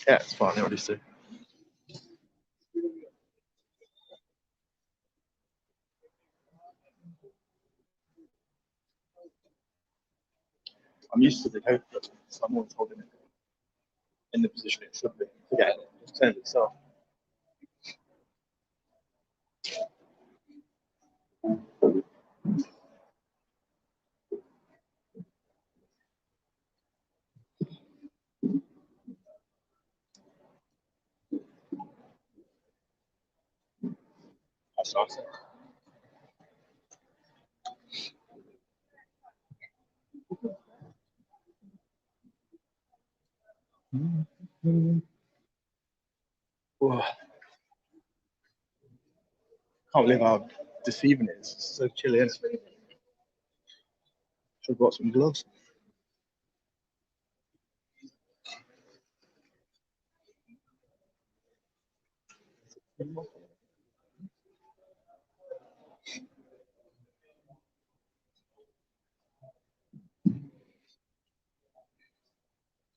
Yeah, it's fine. I already see. I'm used to the code, so I'm always holding it in the position it should be. Forget it. Just turn it itself. That's nice. Whoa. Can't believe how deceiving it is. It's so chilly. Should have got some gloves.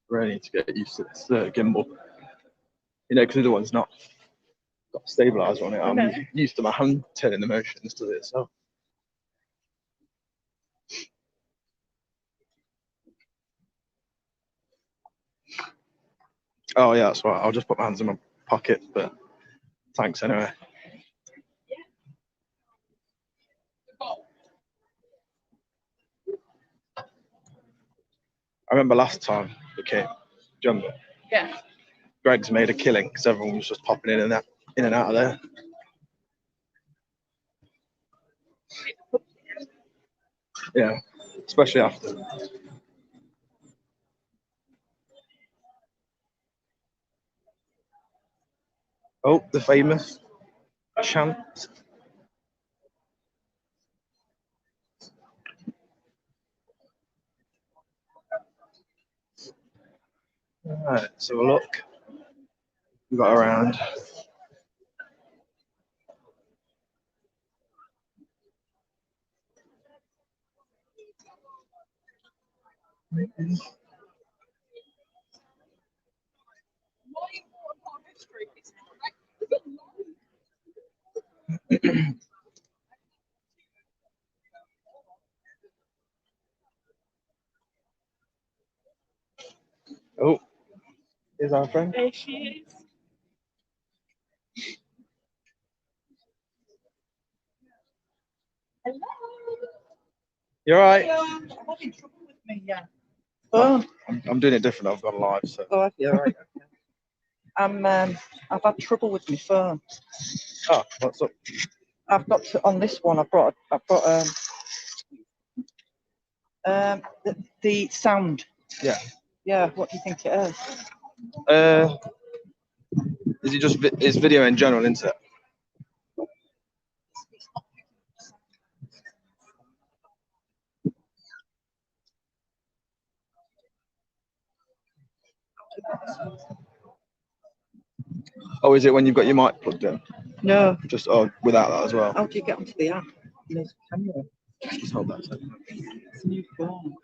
Really need to get used to this gimbal. You know, because the other one's not got a stabilizer on it. I'm used to my hand turning the motions to it. So. Oh yeah, that's right. I'll just put my hands in my pocket, but thanks anyway. I remember last time we came, do you remember? Yeah. Greg's made a killing because everyone was just popping in and out of there. Yeah, especially after. Oh, the famous chant. Alright, so look. We got around. Oh, here's our friend. There she is. Hello. You alright? I'm having trouble with me, yeah. Oh, I'm doing it different. I've gone live. So. Oh, yeah, right. Okay. I've had trouble with my phone. Oh, what's up? I've got to, on this one. I've got the sound. Yeah. Yeah. What do you think it is? Is it just is video in general, isn't it? Oh, is it when you've got your mic plugged in? No. Just without that as well. How do you get onto the app? There's a camera. Just hold that a second. It's a new phone.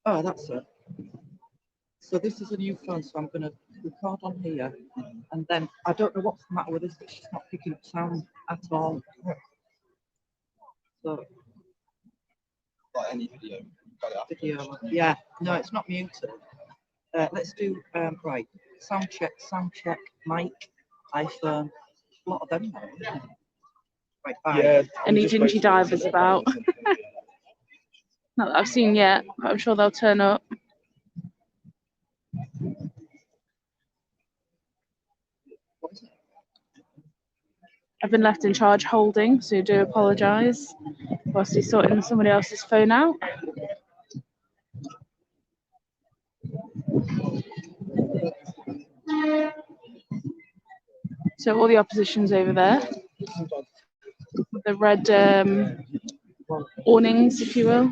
Oh, that's it. So this is a new phone, so I'm going to record on here, and then I don't know what's the matter with this, but she's not picking up sound at all. So Like any video. video, yeah, no, it's not muted. Let's do right. Sound check, mic, iPhone. A lot of them now, isn't it? Right, bye. Yeah. Any dingy divers about? Not that I've seen yet, but I'm sure they'll turn up. I've been left in charge holding, so I do apologise whilst he's sorting somebody else's phone out. So all the opposition's over there with the red awnings, if you will.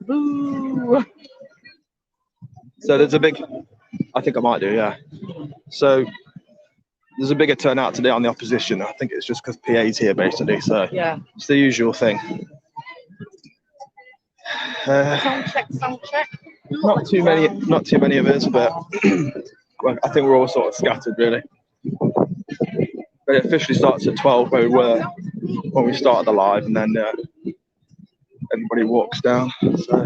Boo! So there's a big. I think I might do, yeah. So there's a bigger turnout today on the opposition. I think it's just because PA's here basically, so Yeah. it's the usual thing. Sound check. Not too many of us, but well, I think we're all sort of scattered really. But it officially starts at 12 where we were when we started the live, and then everybody walks down. So.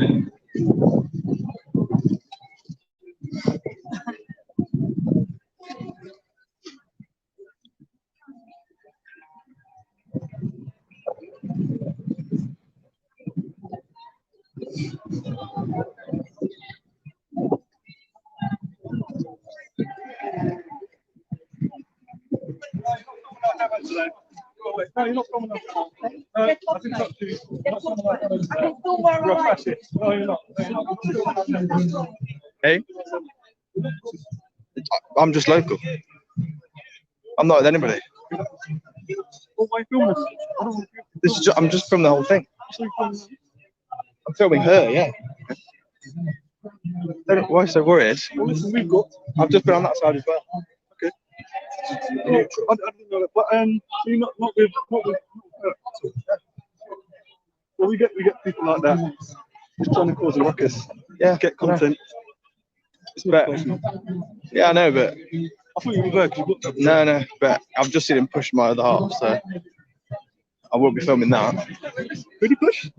No, you're not coming up. I think that's you. No, you're not. Hey? I'm just local. I'm not with anybody. I'm just from the whole thing. I'm filming her, yeah. Why so worried? I've just been on that side as well. Okay. I didn't know that, but you're not with. Well, we get people like that just trying to cause a ruckus. Yeah, get content. It's better. Yeah, I know, but I thought you were there. No, but I've just seen him push my other half, so I won't be filming that. Did he push?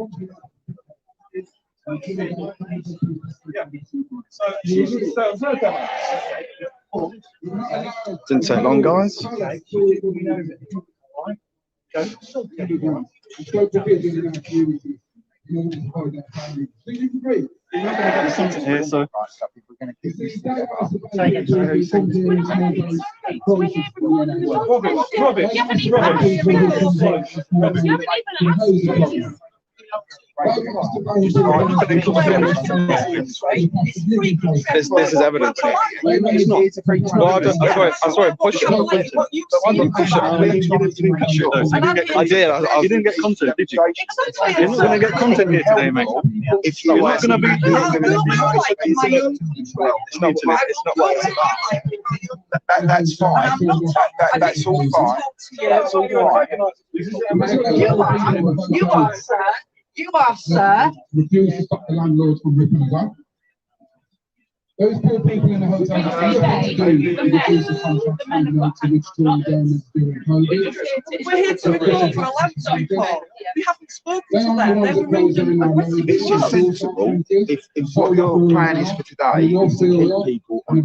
Didn't take long, guys. You're not going to get something here, so. This is evidence. Well, I saw it push it. I did. You didn't get content, did you? You're not going to get content here today, mate. If you're not going to be. It's not what it's about. That's fine. That's all fine. That's all fine. You are, sir. You are, sir. Refuse to stop the landlords from ripping us off. Those poor people in the hotel refuse the contract to which Tory governments during COVID. We're here to report for a land report. We haven't spoken to them. They were ringing and requesting It's just sensible if what your plan is for today is to keep people on the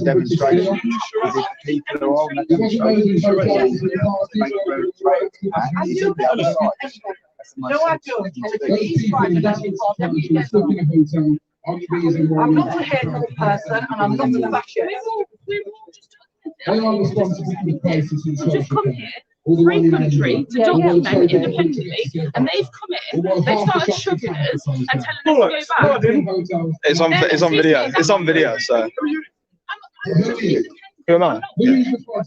demonstration, is if the people who are on the demonstration No, I don't. He's right, and that's important. I'm not a hateful person, and I'm not a fascist. They are responsible for the crisis in social Just come here, free country, to document independently, and they've come in, they've started shoving us and telling us to go back. It's on video. It's on video, so. Who am I?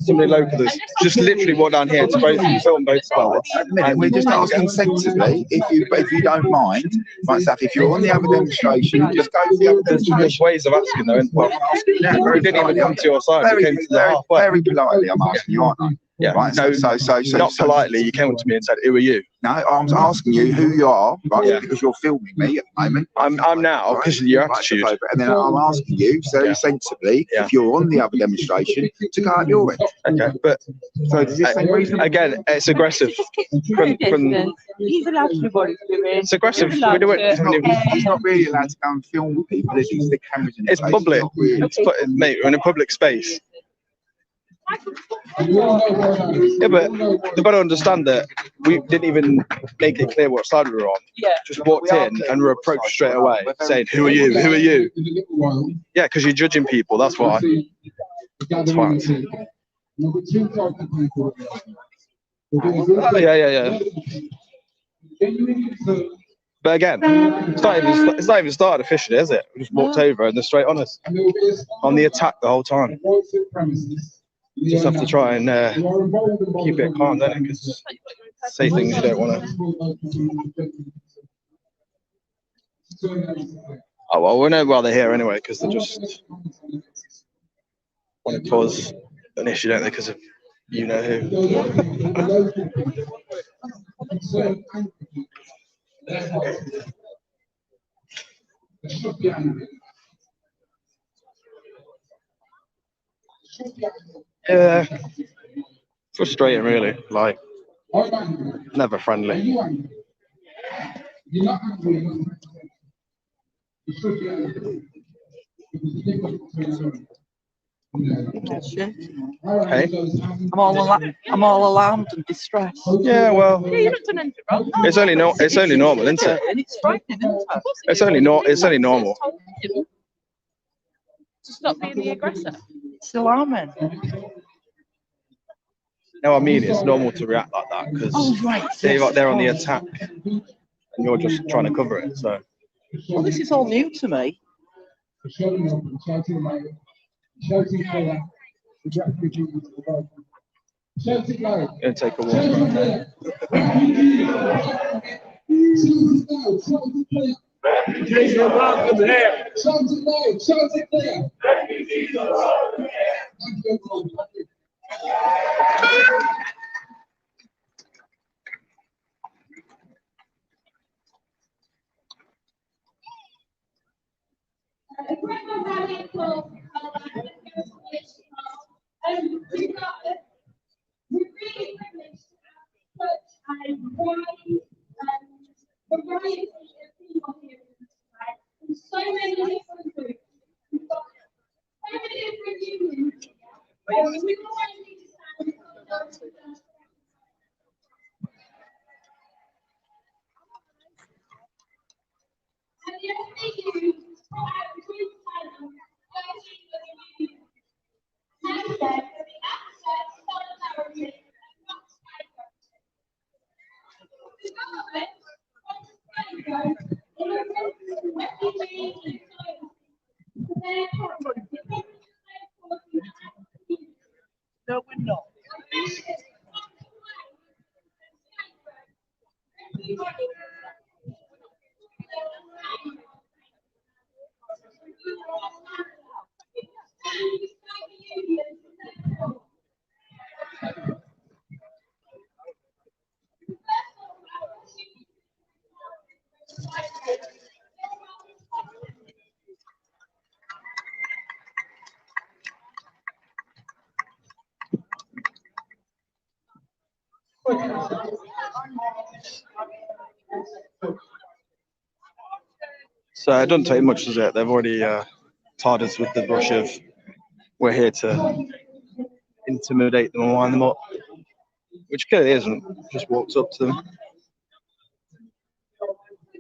Somebody local that's just literally walked down here to film both sides. At the minute, we're just asking sensibly, if you don't mind, if you're on the other demonstration, just go to the other There's demonstration. ways of asking though. Well, we didn't even come to your side. We came to the halfway. Very politely, I'm asking you, aren't I? Yeah. Right. No, So not politely. You came to me and said, "Who are you?" No, I'm asking you who you are, right? Yeah. Because you're filming me at the moment. I'm now because of your attitude. Right, and then I'm asking you very sensibly if you're on the other demonstration to go at your end. Okay, but So does this seem reasonable? again, it's aggressive. From He's allowed to do what he's doing. it's aggressive. He's allowed We do it. to. He's not really allowed to go and film people. There's the cameras in the It's place. public. not really. Mate, we're in a public space. Yeah, but they've got to understand that we didn't even make it clear what side we were on. Yeah. Just walked in and were approached straight away, saying, "Who are you? Who are you?" Yeah, because you're judging people. That's why. It's fine. Yeah. But again, it's not even started officially, is it? We just walked over and they're straight on us, on the attack the whole time. You just have to try and keep it calm, don't it? Because say things you don't want to. Oh well, we know why they're here anyway, because they just want to cause an issue, don't they? Because of You know who. Yeah, frustrating, really. Like, never friendly. You're not angry. You should be angry. Hey? I'm all alarmed and distressed. Yeah, well, Yeah, you've not done anything wrong. it's only normal, isn't it? And it's frightening, isn't it? It's only normal. To stop being the aggressor. It's alarming. No, I mean, it's normal to react like that because they're on the attack and you're just trying to cover it. So, Well, this is all new to me. Shouting up and shouting loud. Shouting colour. Shouting loud. gonna take a walk around there. Refugees are welcome here. Shouting loud. Shouting clear. Refugees are welcome here. Thank you, everyone. Thank you. We're really privileged to have such a variety of people here tonight, from so many different groups. We've got so many different unions here. We always need to stand in solidarity with us. And the SDU brought out group talent, 13 of the unions. And said that the access, solidarity, and not solidarity. The government wants solidarity in a group of refugees and asylum seekers. Therefore, the government is forcing the No, we're not. So it doesn't take much, does it? They've already tarred us with the brush of we're here to intimidate them and wind them up, which clearly isn't. Just walks up to them.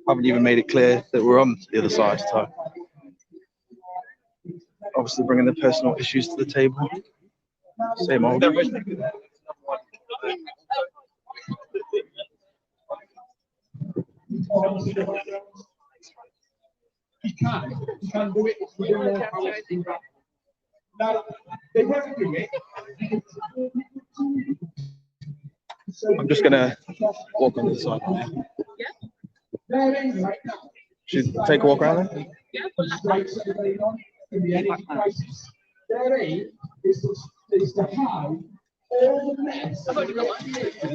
Haven't even made it clear that we're on the other side. So obviously bringing the personal issues to the table. Same old. You can do it. Now, they won't do it. I'm just gonna walk on the side. They're in right now. Should we take a walk around there? Strikes that are going on in the energy crisis. Their aim is to hide all the mess. I've already got one. So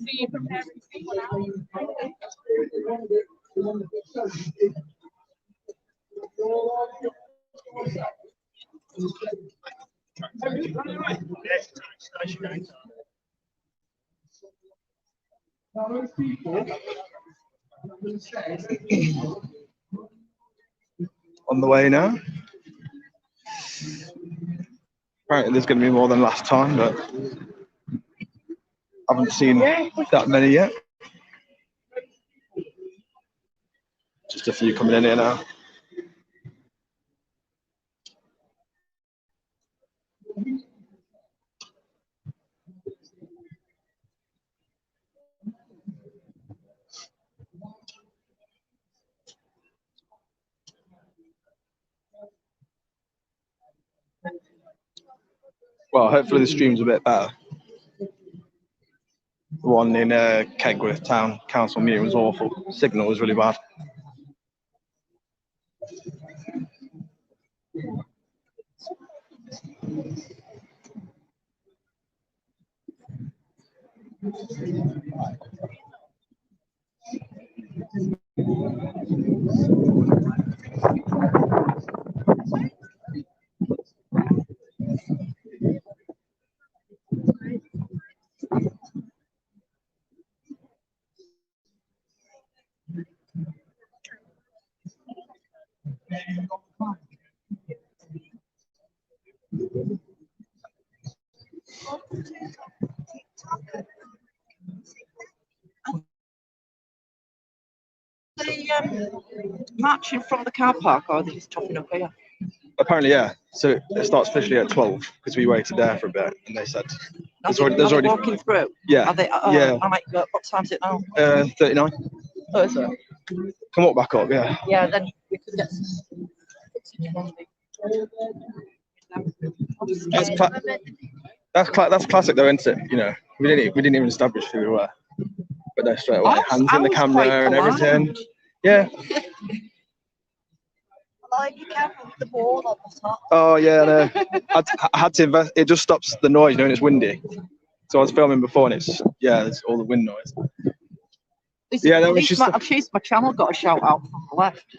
you preparing people now? Now those people, I'm going to say, On the way now. Apparently there's going to be more than last time, but I haven't seen that many yet. Just a few coming in here now. Well, hopefully the stream's a bit better. The one in Kegworth Town Council meeting was awful. Signal was really bad. Marching from the car park, or are they just topping up here? Apparently, yeah. So it starts officially at 12 because we waited there for a bit, and they said there's already walking through. Yeah. Are they? Yeah. I might go. What time's it now? 39. Oh, is it? Come up back up, yeah. Yeah. Then we could get. That's classic though, isn't it? You know, we didn't even establish who we were, but they're straight away hands in the camera and everything. Yeah. Like you can with the ball on the top. Oh yeah, no. I had to invest. It just stops the noise, you know, when it's windy. So I was filming before, and there's all the wind noise. Yeah, that was just. My channel got a shout out from the left.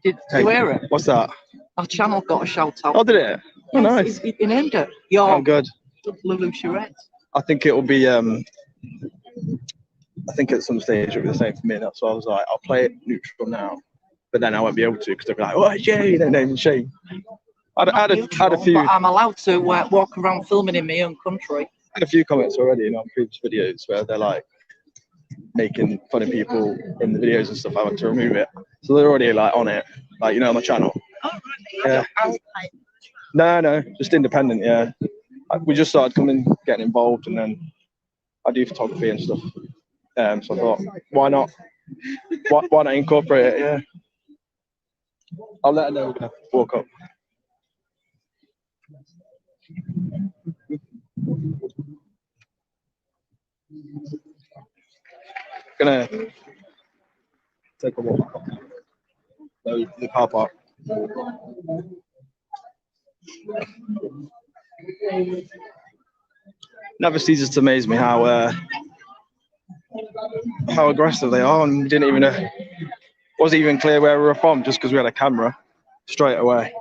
Did you hear it? What's that? Our channel got a shout out. Oh, did it? Oh, nice. He named it. Oh, good. Lulu Charette. I think it will be. I think at some stage it'll be the same for me. That's why I was like, I'll play it neutral now, but then I won't be able to because they'll be like, "Oh, Jay," they're naming Shane. I had a few. But I'm allowed to walk around filming in my own country. I had a few comments already on previous videos where they're like making fun of people in the videos and stuff. I want to remove it, so they're already like on it, like on my channel. Oh, really? Yeah. No, just independent. Yeah, we just started getting involved, and then I do photography and stuff. So I thought, why not? Why not incorporate it? Yeah. I'll let her know we're gonna walk up. Gonna take a walk up the car park. Never ceases to amaze me how aggressive they are, and we didn't even know. Wasn't even clear where we were from just because we had a camera straight away.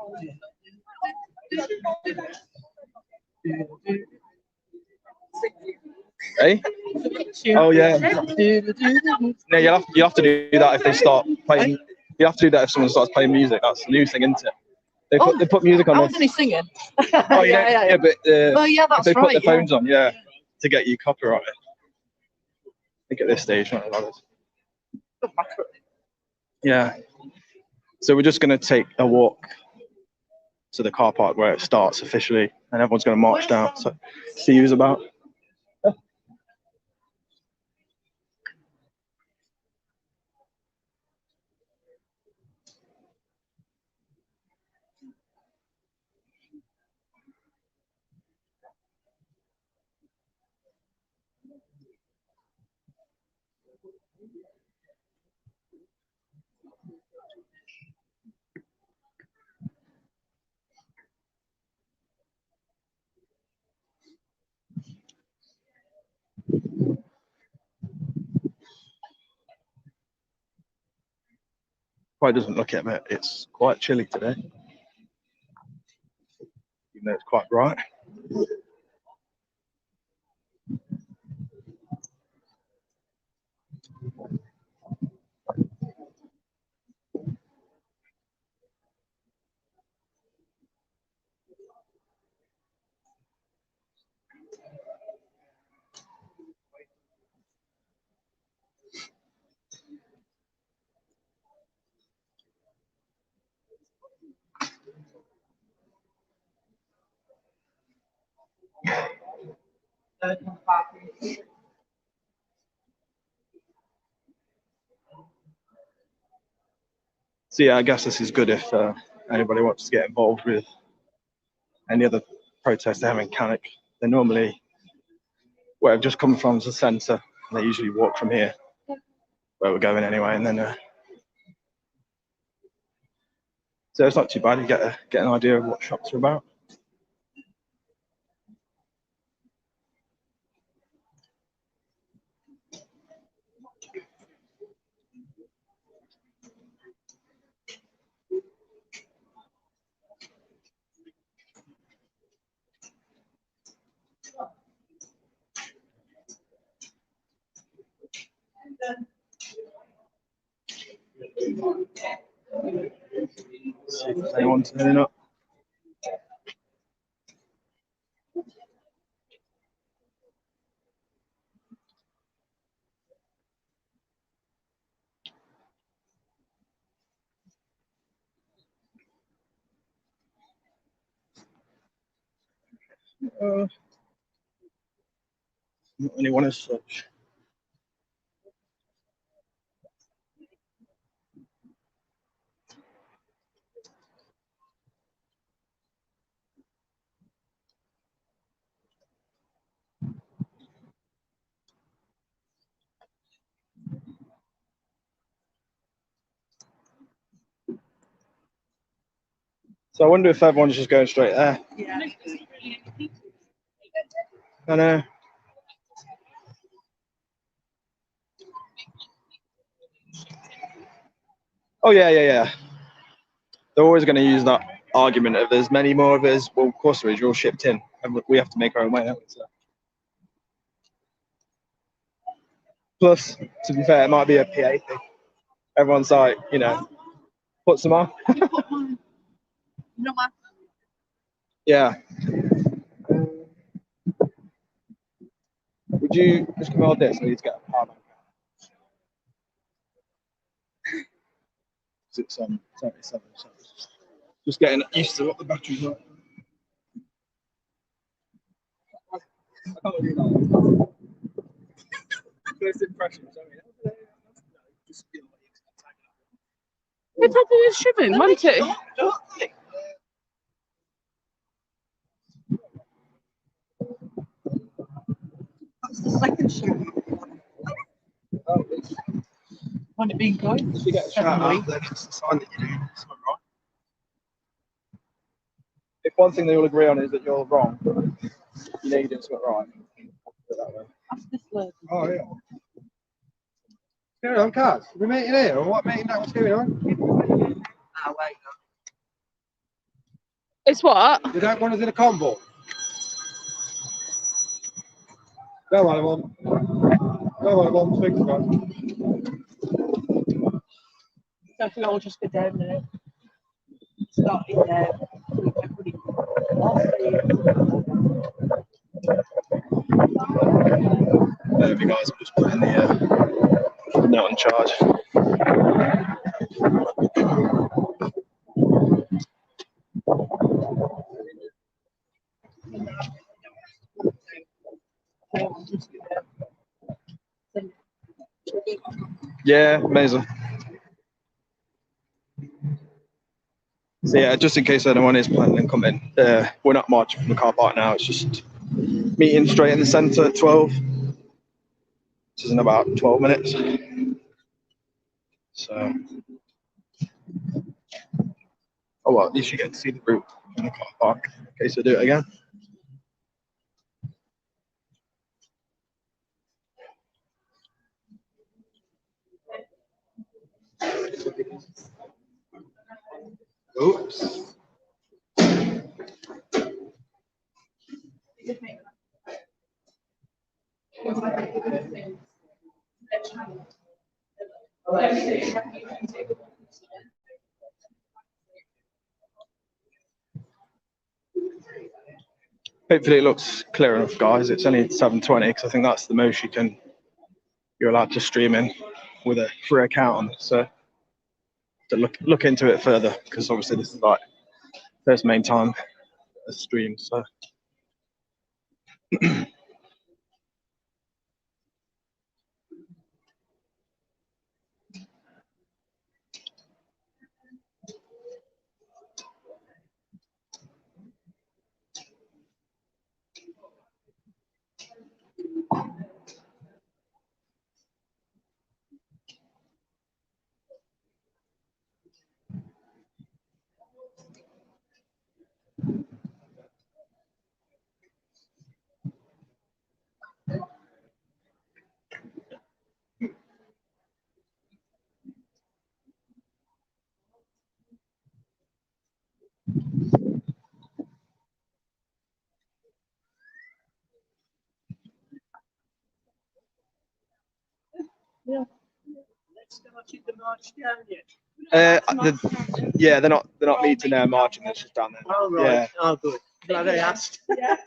Hey? Oh yeah. No, you have to do that if they start playing. You have to do that if someone starts playing music. That's the new thing, isn't it? They put music on. I wasn't singing. Oh yeah, but that's they right. put the phones on, to get you copyrighted. I think at this stage, not others. Yeah. So we're just going to take a walk to the car park where it starts officially, and everyone's going to march down. So see who's about. Probably doesn't look it, but it's quite chilly today, even though it's quite bright. So yeah, I guess this is good if anybody wants to get involved with any other protests they have in Cannock. They normally, where I've just come from is the centre. They usually walk from here, where we're going anyway, and then so it's not too bad. You get an idea of what shops are about. See if there's anyone turning up. Not anyone as such. So I wonder if everyone's just going straight there. Yeah. I know. Oh yeah. They're always going to use that argument of there's many more of us. Well, of course there is. You're all shipped in, and we have to make our own way out. So. Plus, to be fair, it might be a PA thing. Everyone's like, you know, put some on. No, man. Yeah. Would you just come out this? I need to get a power bank. It's 77. So just getting used to what the battery's like. First impressions. They probably was shipping, wasn't it? That's the second show. When it been going? If you get a shout out, then it's a sign that you're doing something wrong. If one thing they all agree on is that you're wrong, you know you're doing something right. Put it that way. Ask this lady. Oh, yeah. What's going on, Kaz? Are we meeting here, or what meeting that was going on? Ah, wait. It's what? They don't want us in a convoy. Go on, everyone. Go on, everyone. Speak to us. So if we all just go down there, starting there, everybody. There you guys, I'm just putting the note on charge. Yeah, amazing. So yeah, just in case anyone is planning on coming, we're not marching from the car park now. It's just meeting straight in the centre at 12. This is in about 12 minutes. So, oh well, at least you get to see the route from the car park in case I do it again. Oops. Hopefully it looks clear enough, guys. It's only 720 because I think that's the most you're allowed to stream in with a free account on. So to look into it further because obviously this is like first main time a stream. So. watching the march down yet? Yeah, they're not meeting there marching. It's just down there. Oh right. Yeah. Oh good. Glad I asked. Yeah.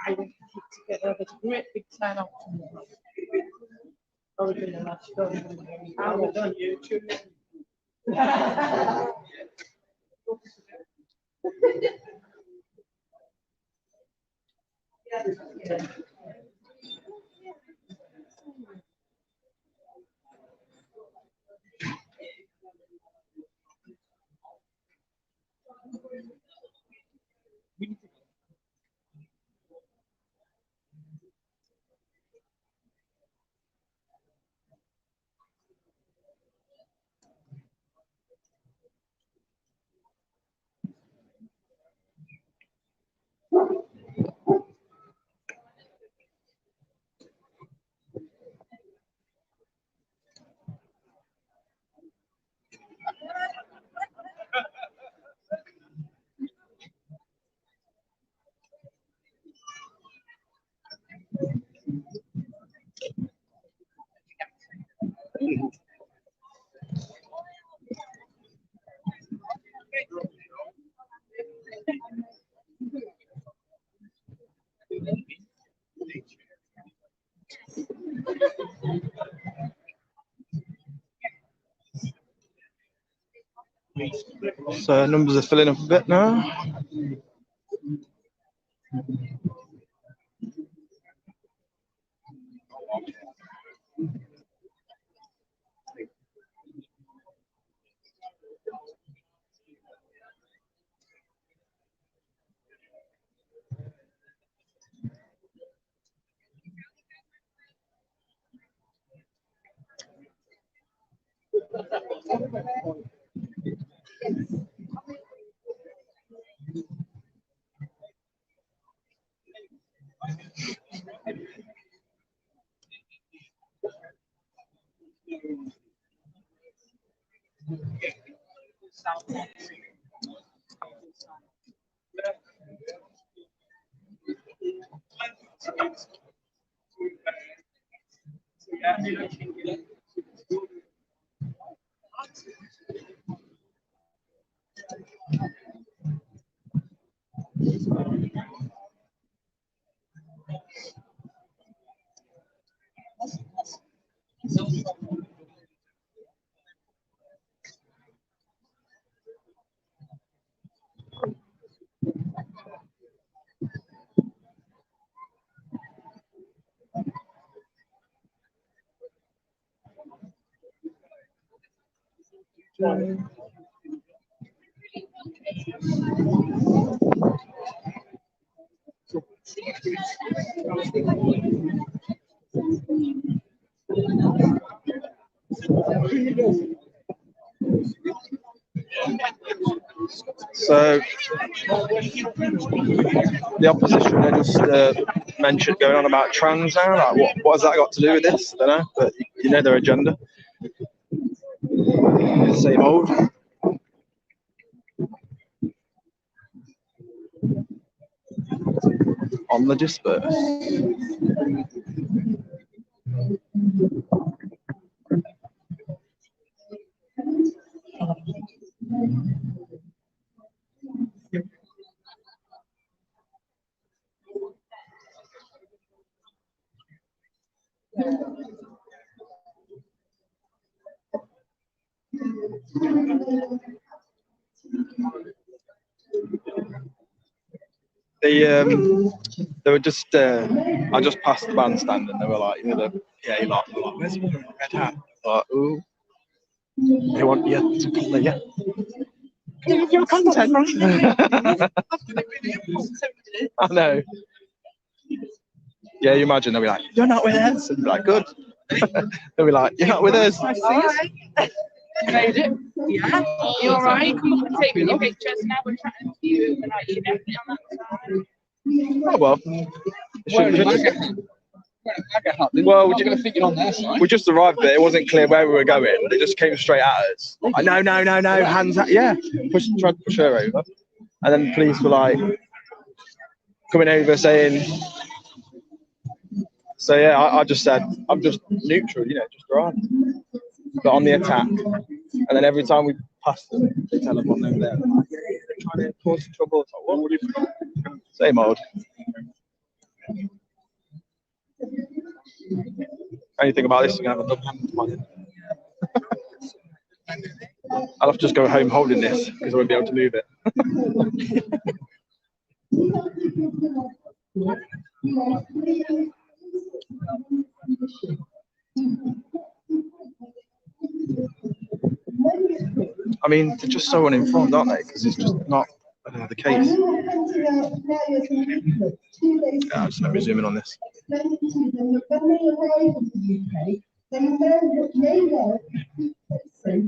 I went to get there. There's a great big turnout. Oh, we're doing a match. I was on YouTube. So numbers are filling up a bit now. So the opposition, they just mentioned going on about trans now. Like, what has that got to do with this? I don't know, but you know their agenda. Same old. On the disperse. They were just I just passed the bandstand and they were like, you know, the PA lot, they were like, where's the red hat? Like, ooh, they want you to come there. Your content, right? I know. Yeah, you imagine they'll be like, you're not with us, and be like, good. They'll be like, you're not with us. You made it. Yeah. You all right? Come up and take your pictures. Now we're chatting to you. We're not eating everything on that side. Oh well. Well, we just arrived there. It wasn't clear where we were going. They just came straight at us. Like, no, hands up. Yeah. Tried to push her over. And then the police were like coming over saying So yeah, I just said I'm just neutral, you know, just right. But on the attack, and then every time we pass them, they tell them on them there. They're trying to cause trouble. It's like, what would you? Same old. Anything about this? You're gonna have a double hand. I'll have to just go home holding this because I won't be able to move it. I mean, they're just so uninformed, aren't they? Because it's just not the case. Yeah, just let me zoom in on this.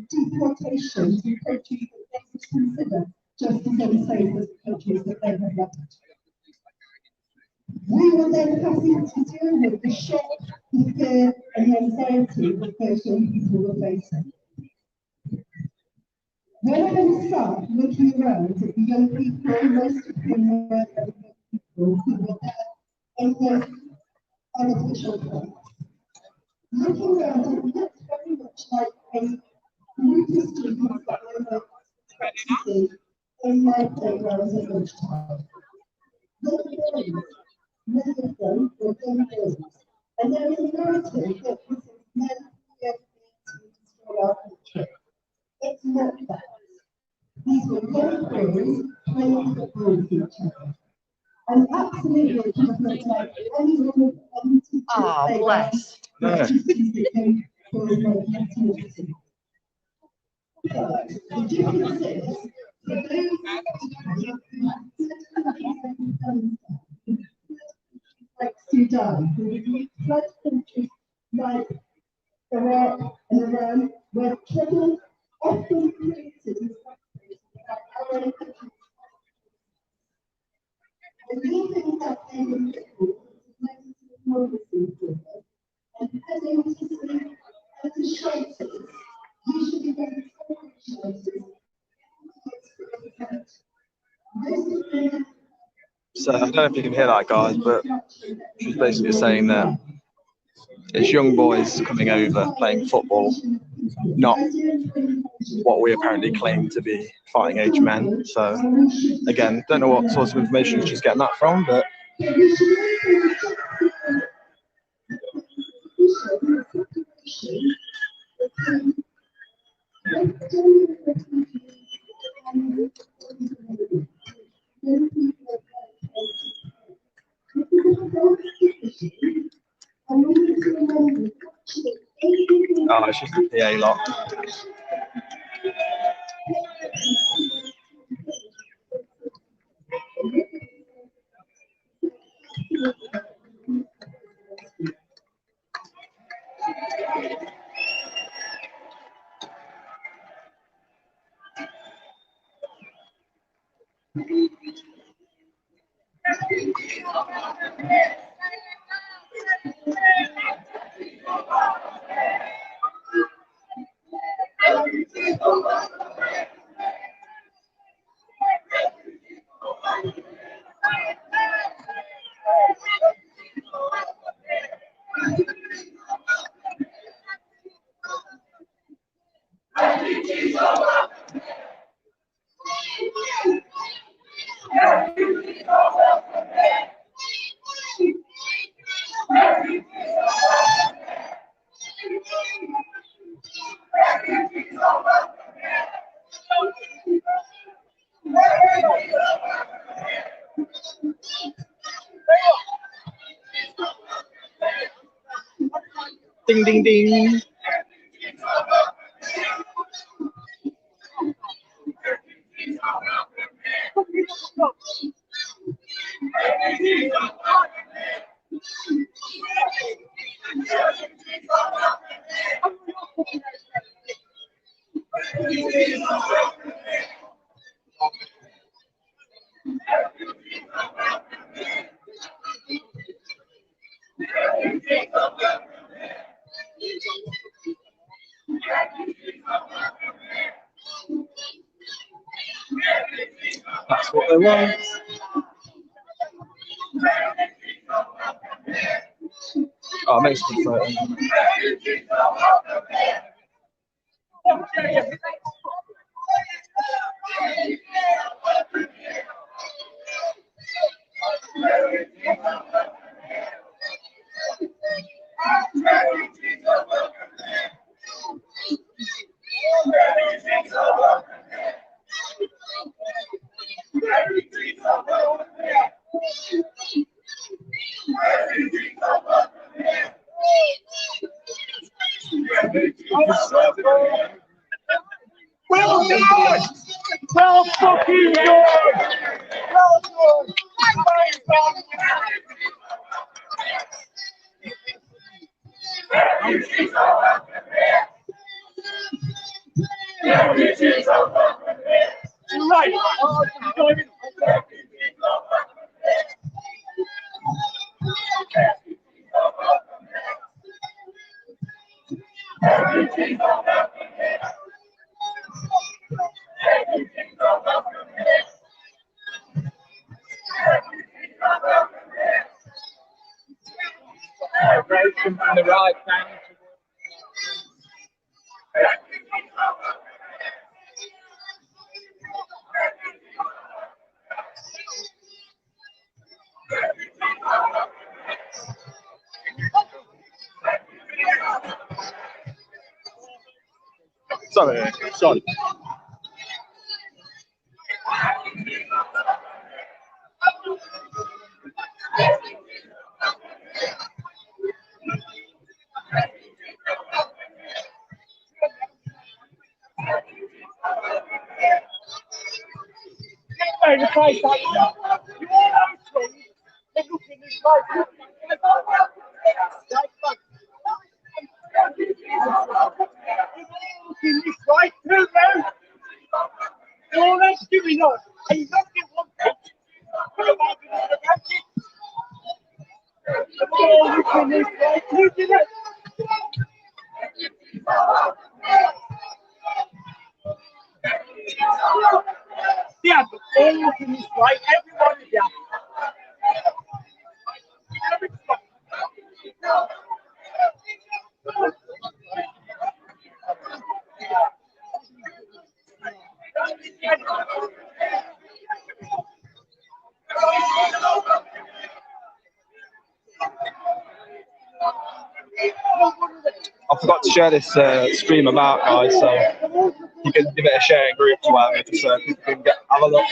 Deportation to countries that they would consider just as unsafe as the countries that they have left. We will then have to deal with the shock, the fear, and the anxiety that those young people were facing. When I'm going to start looking around at the young people, most of whom were people who were there in the unofficial camp, looking around, it looks very much like a group of students that I might expect to see in my playgrounds at lunchtime. Young boys, many of them were young girls, and there is a narrative that this is meant to be able to destroy our country. It's not that. These were young boys playing football with each other. And absolutely, it does not like anyone with any teacher. Oh, bless. But the difference is, for those like Sudan, who flood countries like Iraq and Iran, where trouble often created in countries that our own countries. And these things have been difficult to democracy for them. And heading to sleep and to shelters, usually very cold shelters. So I don't know if you can hear that, guys, but she's basically saying that it's young boys coming over playing football, not what we apparently claim to be fighting age men. So again, don't know what source of information she's getting that from, but oh, she's the PA lot. Ding, ding, ding. That's what they want. Oh, Mexican photo. Well done! Well fucking done! Well done! Right. From the right down. Sorry, sorry. Hey, the place like that. You all those things, they're looking this way. Looking this way too, man. All that's doing on. And he's not getting one pitch. Oh, looking this way too, did it? Yeah, but all looking this way, everyone is down. I forgot to share this stream about, guys, so you can give it a share in groups or whatever, just so people can have a look.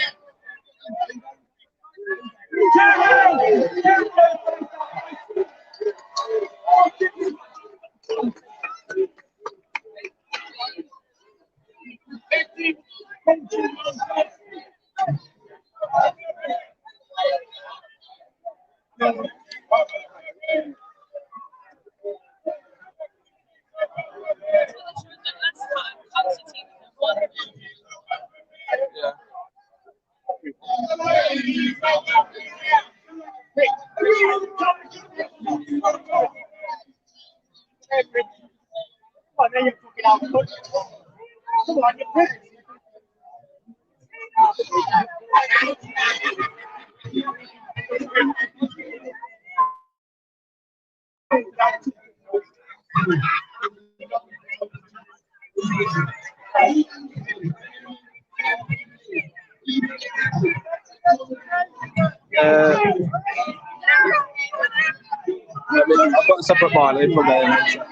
I've got a separate mine, let me put that in.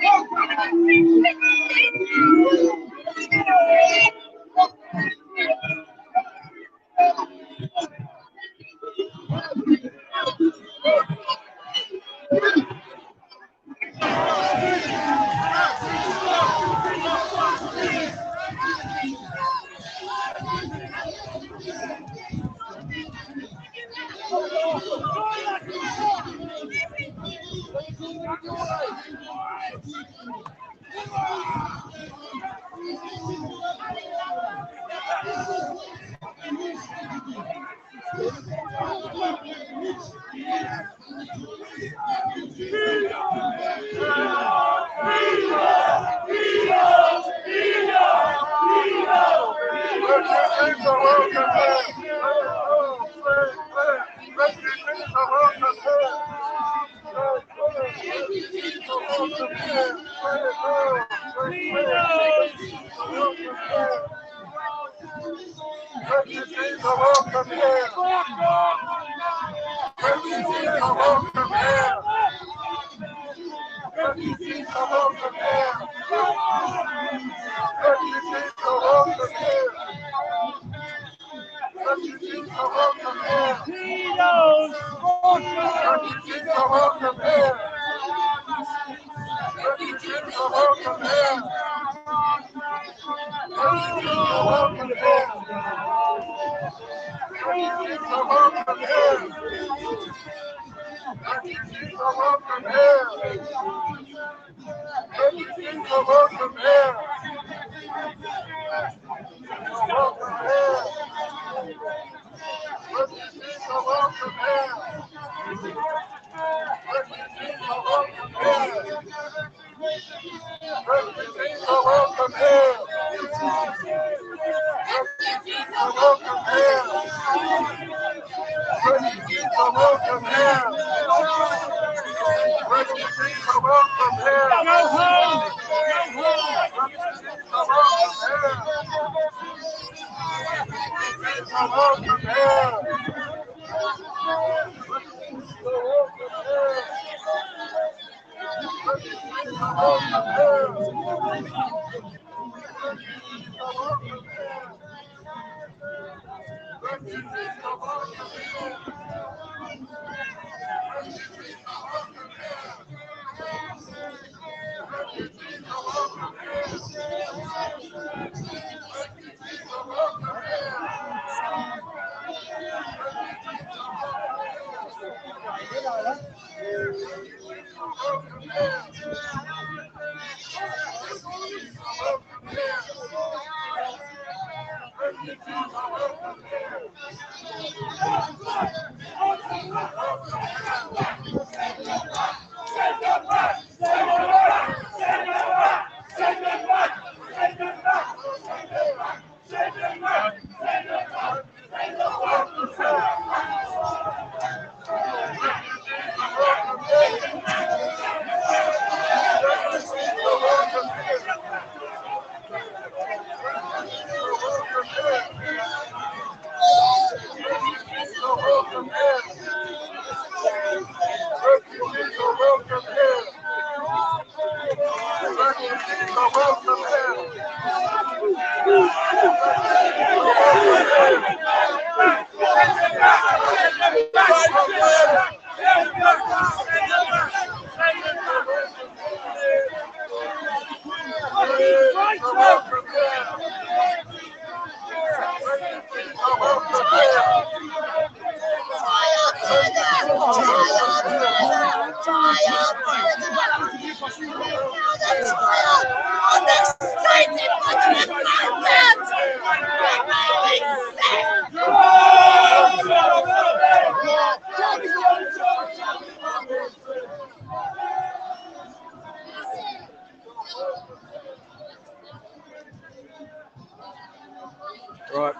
Right,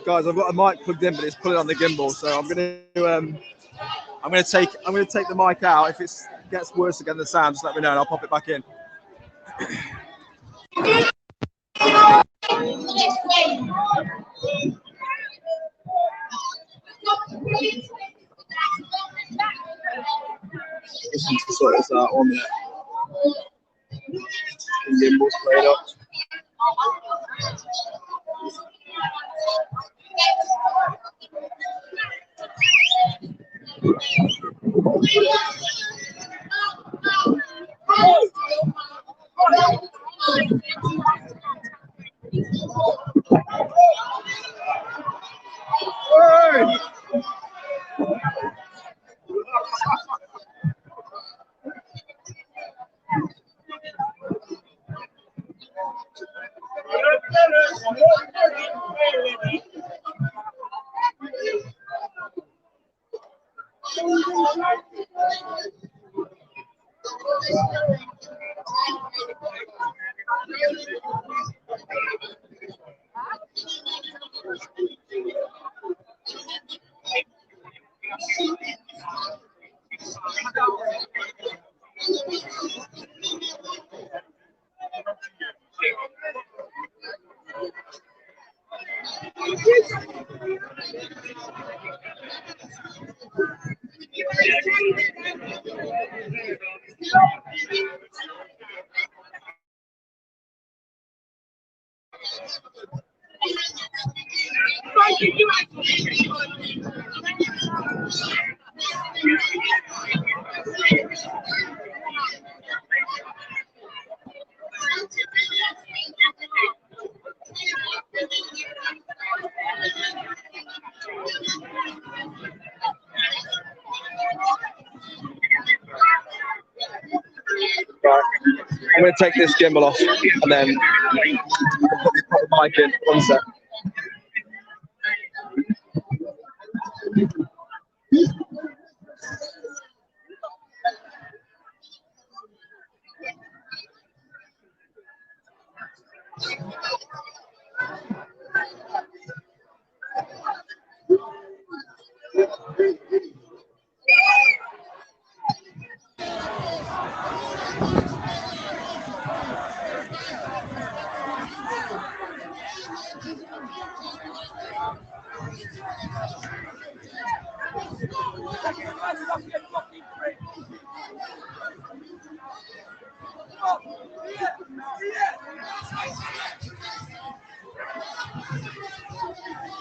guys, I've got a mic plugged in, but it's pulling on the gimbal, so I'm gonna take the mic out. If it gets worse again, the sound, just let me know, and I'll pop it back in. Just need to sort this out 1 minute. The gimbal's played up. I'm going to take this gimbal off and then put the mic in. One sec.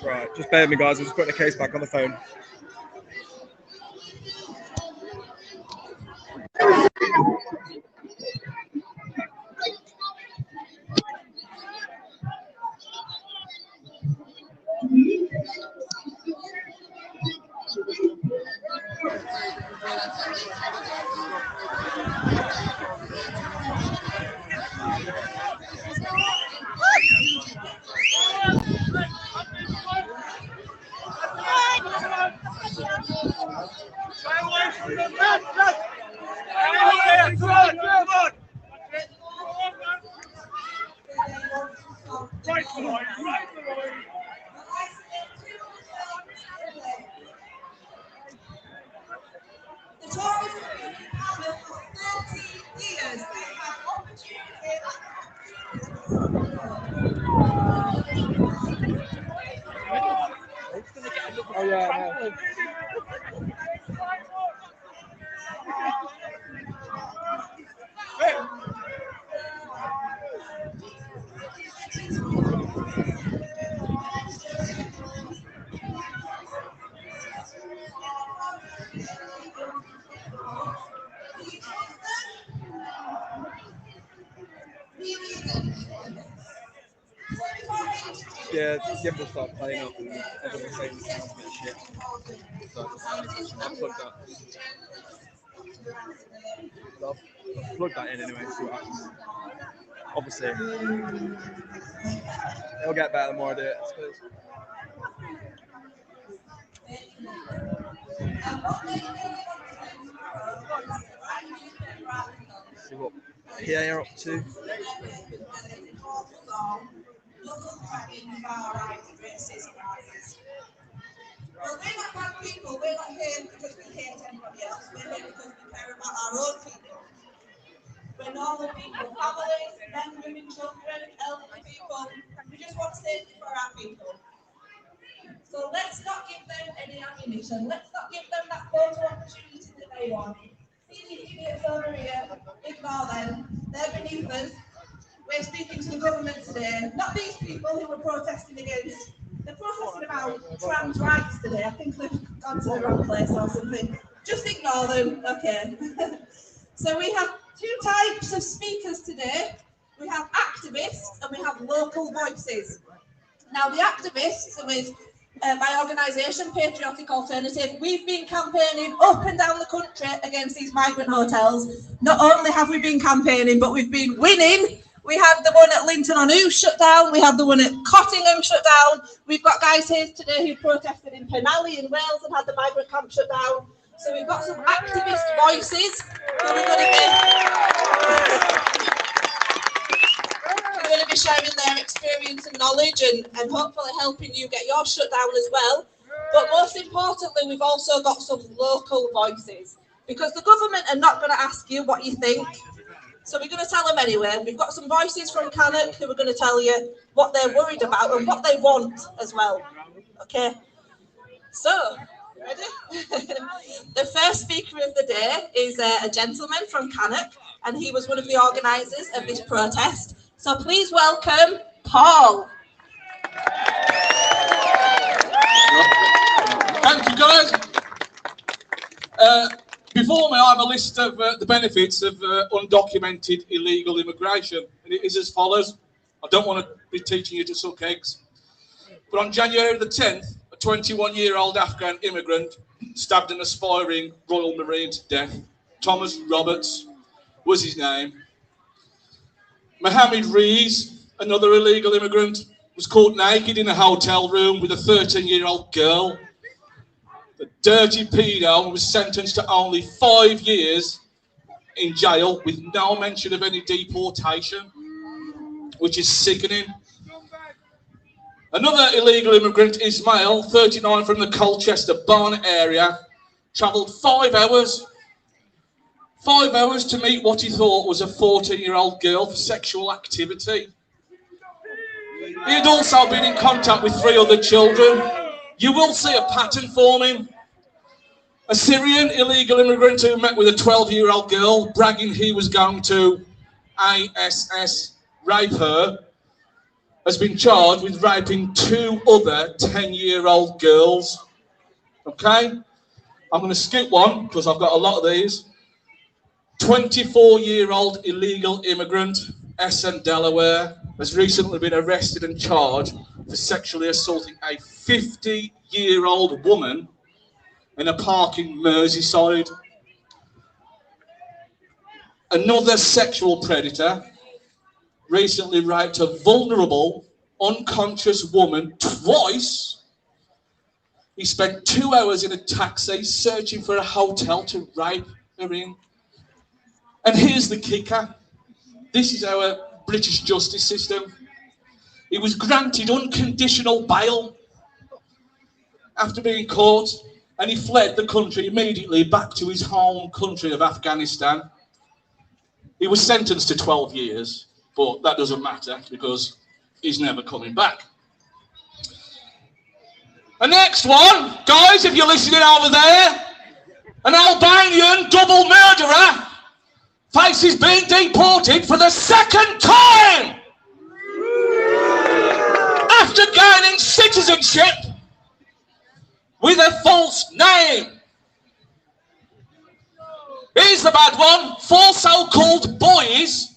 Right, just bear with me, guys. I'm just putting the case back on the phone. The Tories have been in power for 13 years. They have opportunity. Oh, yeah, I know. Yeah, the gimbal started playing up and everyone was saying the sound's a bit shit. So I'll plug that. I'll plug that in anyway, see what happens. Obviously, it'll get better the more I do it, I suppose. See what PA are up to. Well, we're not bad people. We're not here because we hate anybody else. We're here because we care about our own people. We're normal people, families, men, women, children, elderly people. We just want safety for our people. So let's not give them any ammunition. Let's not give them that photo opportunity that they want. See these idiots over here, ignore them. They're beneath us. We're speaking to the government today, not these people who were protesting against. They're protesting about trans rights today. I think they've gone to the wrong place or something. Just ignore them, okay. So we have two types of speakers today. We have activists and we have local voices. Now the activists are with my organisation, Patriotic Alternative. We've been campaigning up and down the country against these migrant hotels. Not only have we been campaigning, but we've been winning. We had the one at Linton on Ouse shut down. We had the one at Cottingham shut down. We've got guys here today who protested in Penally in Wales and had the migrant camp shut down. So we've got some activist voices who are going to be sharing their experience and knowledge and hopefully helping you get your shut down as well. But most importantly, we've also got some local voices because the government are not going to ask you what you think. So we're going to tell them anyway. We've got some voices from Cannock who are going to tell you what they're worried about and what they want as well. Okay. So, ready? The first speaker of the day is a gentleman from Cannock, and he was one of the organisers of this protest. So please welcome Paul. Thank you, guys. Before me, I have a list of the benefits of undocumented illegal immigration, and it is as follows. I don't want to be teaching you to suck eggs, but on January the 10th, a 21-year-old Afghan immigrant stabbed an aspiring Royal Marine to death. Thomas Roberts was his name. Mohammed Rees, another illegal immigrant, was caught naked in a hotel room with a 13-year-old girl. The dirty pedo was sentenced to only 5 years in jail with no mention of any deportation, which is sickening. Another illegal immigrant, Ismail, 39, from the Colchester Barnet area, travelled 5 hours to meet what he thought was a 14-year-old girl for sexual activity. He had also been in contact with 3 other children. You will see a pattern forming. A Syrian illegal immigrant who met with a 12-year-old girl, bragging he was going to ISS rape her, has been charged with raping 2 other 10-year-old girls. Okay? I'm going to skip one because I've got a lot of these. 24-year-old illegal immigrant, Essen, Delaware, has recently been arrested and charged for sexually assaulting a 50-year-old woman in a park in Merseyside. Another sexual predator recently raped a vulnerable, unconscious woman twice. He spent 2 hours in a taxi searching for a hotel to rape her in. And here's the kicker. This is our British justice system. He was granted unconditional bail after being caught, and he fled the country immediately back to his home country of Afghanistan. He was sentenced to 12 years, but that doesn't matter because he's never coming back. The next one, guys, if you're listening over there, an Albanian double murderer faces being deported for the 2nd time after gaining citizenship with a false name. Here's the bad one. 4 so-called boys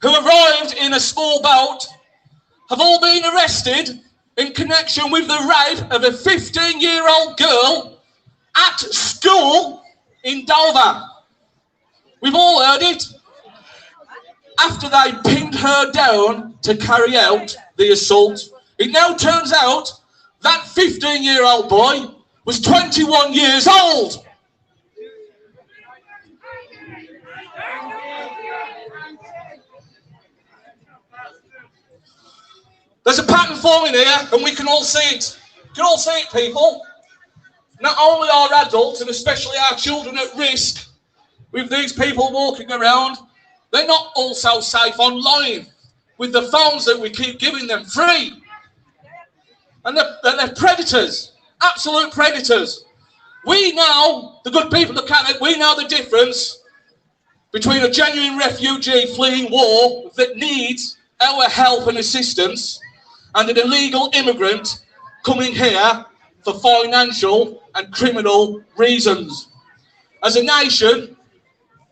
who arrived in a small boat have all been arrested in connection with the rape of a 15-year-old girl at school in Dover. We've all heard it. After they pinned her down to carry out the assault, it now turns out that 15-year-old boy was 21 years old. There's a pattern forming here, and we can all see it. You can all see it, people. Not only are adults, and especially our children, at risk with these people walking around, they're not also safe online with the phones that we keep giving them free. And they're predators, absolute predators. We know, the good people of Cannock, we know the difference between a genuine refugee fleeing war that needs our help and assistance and an illegal immigrant coming here for financial and criminal reasons. As a nation,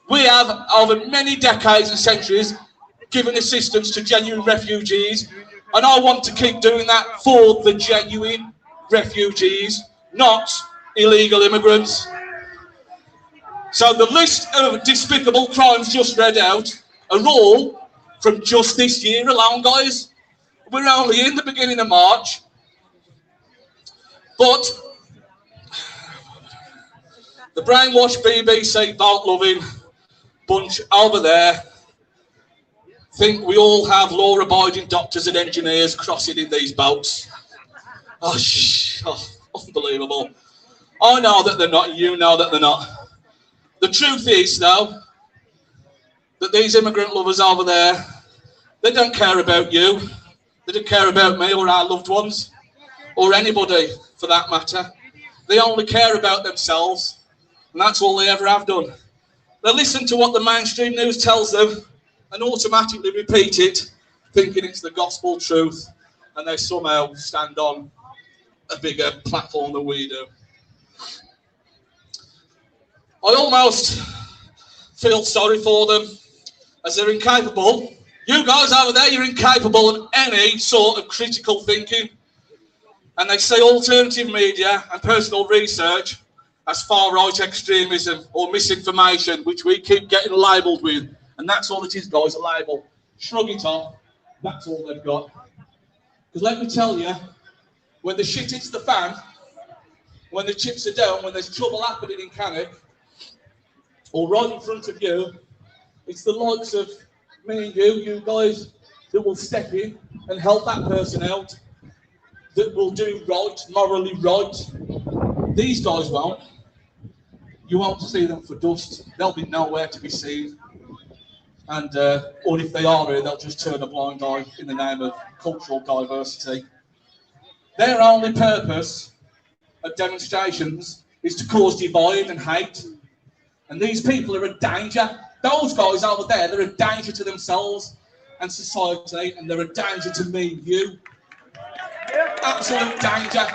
we have, over many decades and centuries, given assistance to genuine refugees, and I want to keep doing that for the genuine refugees, not illegal immigrants. So the list of despicable crimes just read out are all from just this year alone, guys. We're only in the beginning of March, but the brainwashed BBC vote-loving bunch over there think we all have law-abiding doctors and engineers crossing in these boats. Oh, unbelievable. I know that they're not, you know that they're not. The truth is, though, that these immigrant lovers over there, they don't care about you. They don't care about me or our loved ones, or anybody for that matter. They only care about themselves, and that's all they ever have done. They listen to what the mainstream news tells them and automatically repeat it, thinking it's the gospel truth, and they somehow stand on a bigger platform than we do. I almost feel sorry for them, as they're incapable. You guys over there, you're incapable of any sort of critical thinking. And they say alternative media and personal research as far-right extremism or misinformation, which we keep getting labelled with. And that's all it is, guys, a label. shrug it off. That's all they've got. Because let me tell you, when the shit hits the fan, when the chips are down, when there's trouble happening in Cannock, or right in front of you, it's the likes of me and you guys, that will step in and help that person out, that will do right, morally right. These guys won't. You won't see them for dust. They'll be nowhere to be seen. And, or if they are here, they'll just turn a blind eye in the name of cultural diversity. Their only purpose at demonstrations is to cause divide and hate. And these people are a danger. Those guys over there, they're a danger to themselves and society, and they're a danger to me and you. Absolute danger.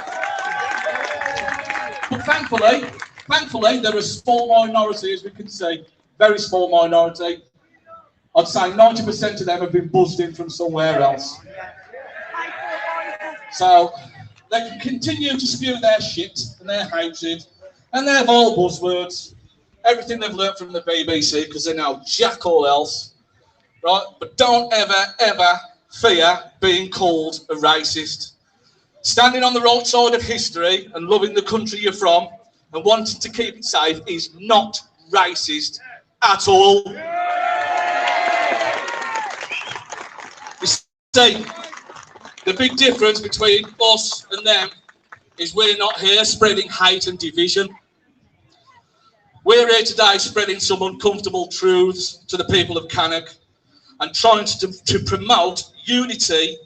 But thankfully, they're a small minority, as we can see. Very small minority. I'd say 90% of them have been buzzed in from somewhere else. So they can continue to spew their shit and their hatred and their vile buzzwords, everything they've learnt from the BBC, because they know jack all else, right? But don't ever fear being called a racist. Standing on the right side of history and loving the country you're from and wanting to keep it safe is not racist at all. You see, the big difference between us and them is we're not here spreading hate and division. We're here today spreading some uncomfortable truths to the people of Cannock and trying to promote unity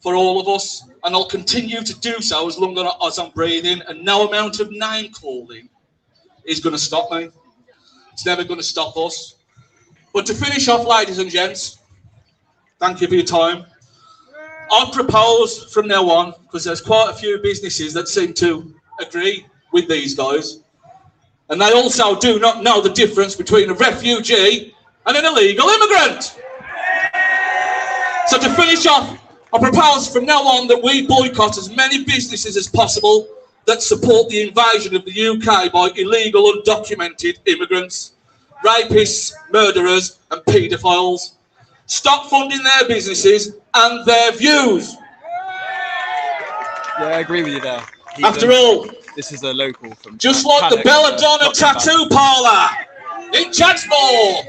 for all of us, and I'll continue to do so as long as I'm breathing, and no amount of name calling is going to stop me. It's never going to stop us. But to finish off, ladies and gents, thank you for your time. I propose from now on, because there's quite a few businesses that seem to agree with these guys, and they also do not know the difference between a refugee and an illegal immigrant. So to finish off, I propose from now on that we boycott as many businesses as possible that support the invasion of the UK by illegal, undocumented immigrants, rapists, murderers and paedophiles. Stop funding their businesses and their views. Yeah, I agree with you there. After all, this is a local from just like the Belladonna Tattoo Parlour in Chatsmore,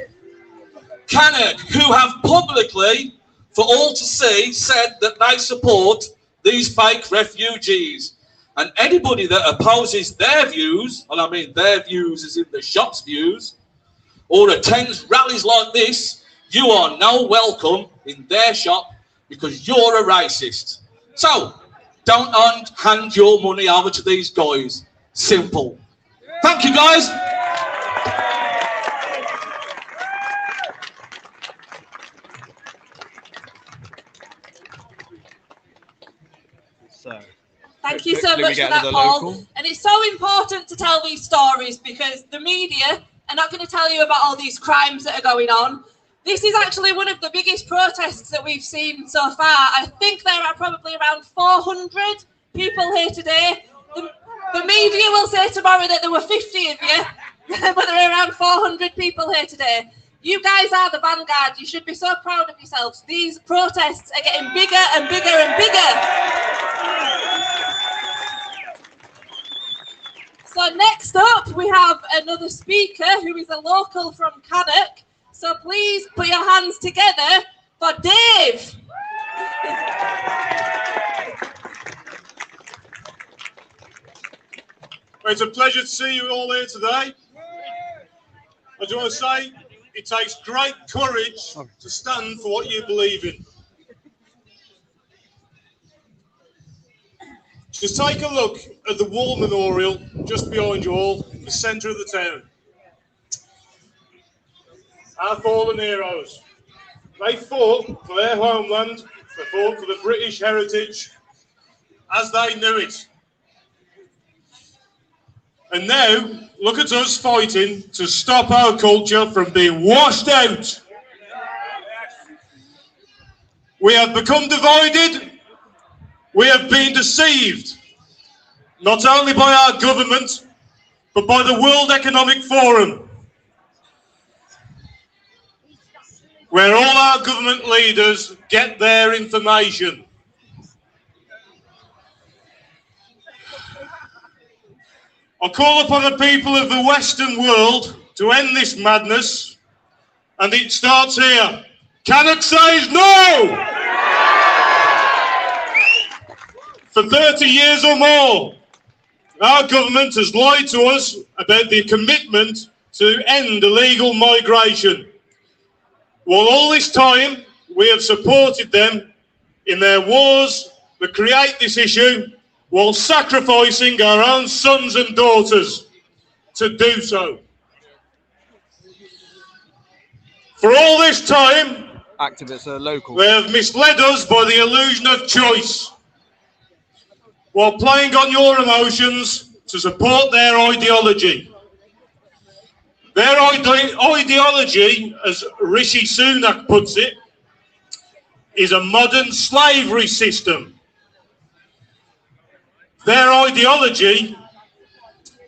Cannock, who have publicly, for all to see, said that they support these fake refugees. And anybody that opposes their views, and I mean their views as in the shop's views, or attends rallies like this, you are no welcome in their shop because you're a racist. So, don't hand your money over to these guys. Simple. Thank you, guys. Thank you so much for that, Paul. And it's so important to tell these stories because the media are not going to tell you about all these crimes that are going on. This is actually one of the biggest protests that we've seen so far. I think there are probably around 400 people here today. The media will say tomorrow that there were 50 of you, but there are around 400 people here today. You guys are the vanguard. You should be so proud of yourselves. These protests are getting bigger and bigger and bigger. So next up, we have another speaker who is a local from Cannock. So please put your hands together for Dave. It's a pleasure to see you all here today. I just want to say it takes great courage to stand for what you believe in. Just take a look at the War Memorial just behind you all, in the centre of the town. Our fallen heroes. They fought for their homeland, they fought for the British heritage as they knew it. And now, look at us fighting to stop our culture from being washed out. We have become divided. We have been deceived, not only by our government, but by the World Economic Forum. where all our government leaders get their information. I call upon the people of the Western world to end this madness, and it starts here. Cannock says no! For 30 years or more, our government has lied to us about the commitment to end illegal migration. While all this time, we have supported them in their wars that create this issue, while sacrificing our own sons and daughters to do so. For all this time, activists are local. They have misled us by the illusion of choice, while playing on your emotions to support their ideology. Their ideology, as Rishi Sunak puts it, is a modern slavery system. Their ideology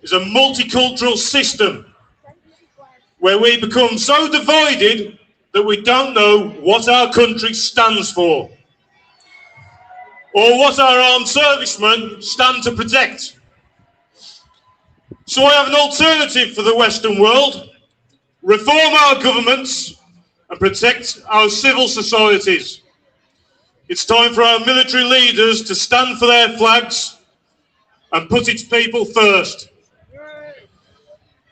is a multicultural system where we become so divided that we don't know what our country stands for or what our armed servicemen stand to protect. So I have an alternative for the Western world: reform our governments and protect our civil societies. It's time for our military leaders to stand for their flags and put its people first.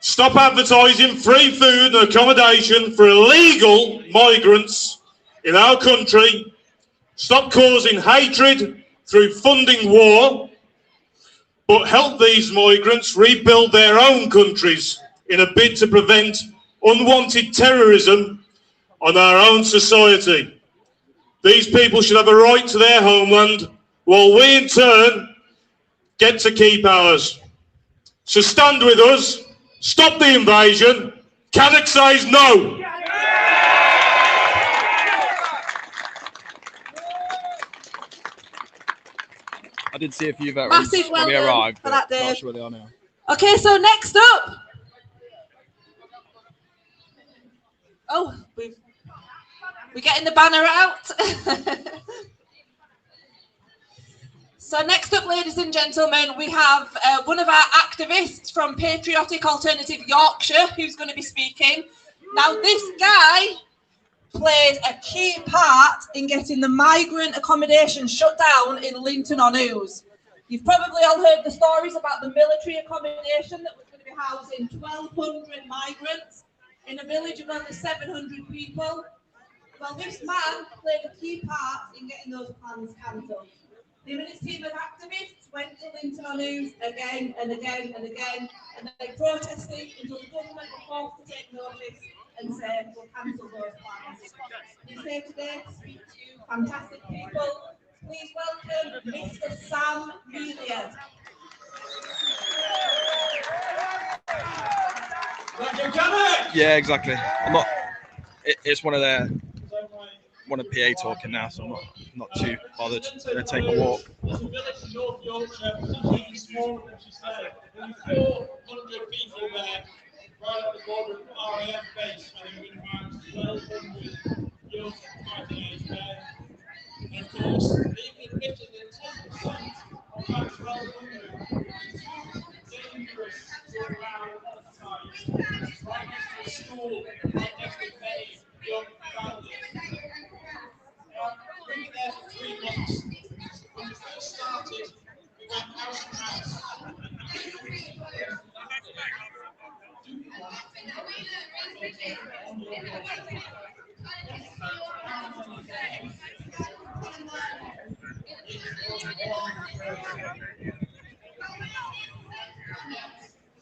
Stop advertising free food and accommodation for illegal migrants in our country. Stop causing hatred through funding war, but help these migrants rebuild their own countries in a bid to prevent unwanted terrorism on our own society. These people should have a right to their homeland, while we in turn get to keep ours. So stand with us. Stop the invasion. Cannock says no. I did see a few veterans Massive when we welcome arrived, for but that, Dave. not sure where they are now. Okay, so next up. Oh, we're getting the banner out. So next up, ladies and gentlemen, we have one of our activists from Patriotic Alternative Yorkshire who's going to be speaking. Now, this guy played a key part in getting the migrant accommodation shut down in Linton-on-Ouse. You've probably all heard the stories about the military accommodation that was going to be housing 1,200 migrants in a village of only 700 people. Well, this man played a key part in getting those plans cancelled. Him and his team of activists went to Linton-on-Ouse again and again and again, and they protested until the government were forced to take notice and say, we'll cancel those plans. He's here today to speak to you, fantastic people. Please welcome Mr. Sam Melia. Yeah, exactly. I'm not. It's one of their. One of PA talking now, so I'm not too bothered. I'm going to take a walk. There's a village in North Yorkshire, which is even smaller than she said. There's 400 people there, right at the border of the RAF base, and there are about 1,200 young fighting age men. And of course, they've admitted that 10% of that 1,200 is too dangerous to allow on site. Right next to a school, right next to many young families. We were there for 3 months. When we first started, we went house to house.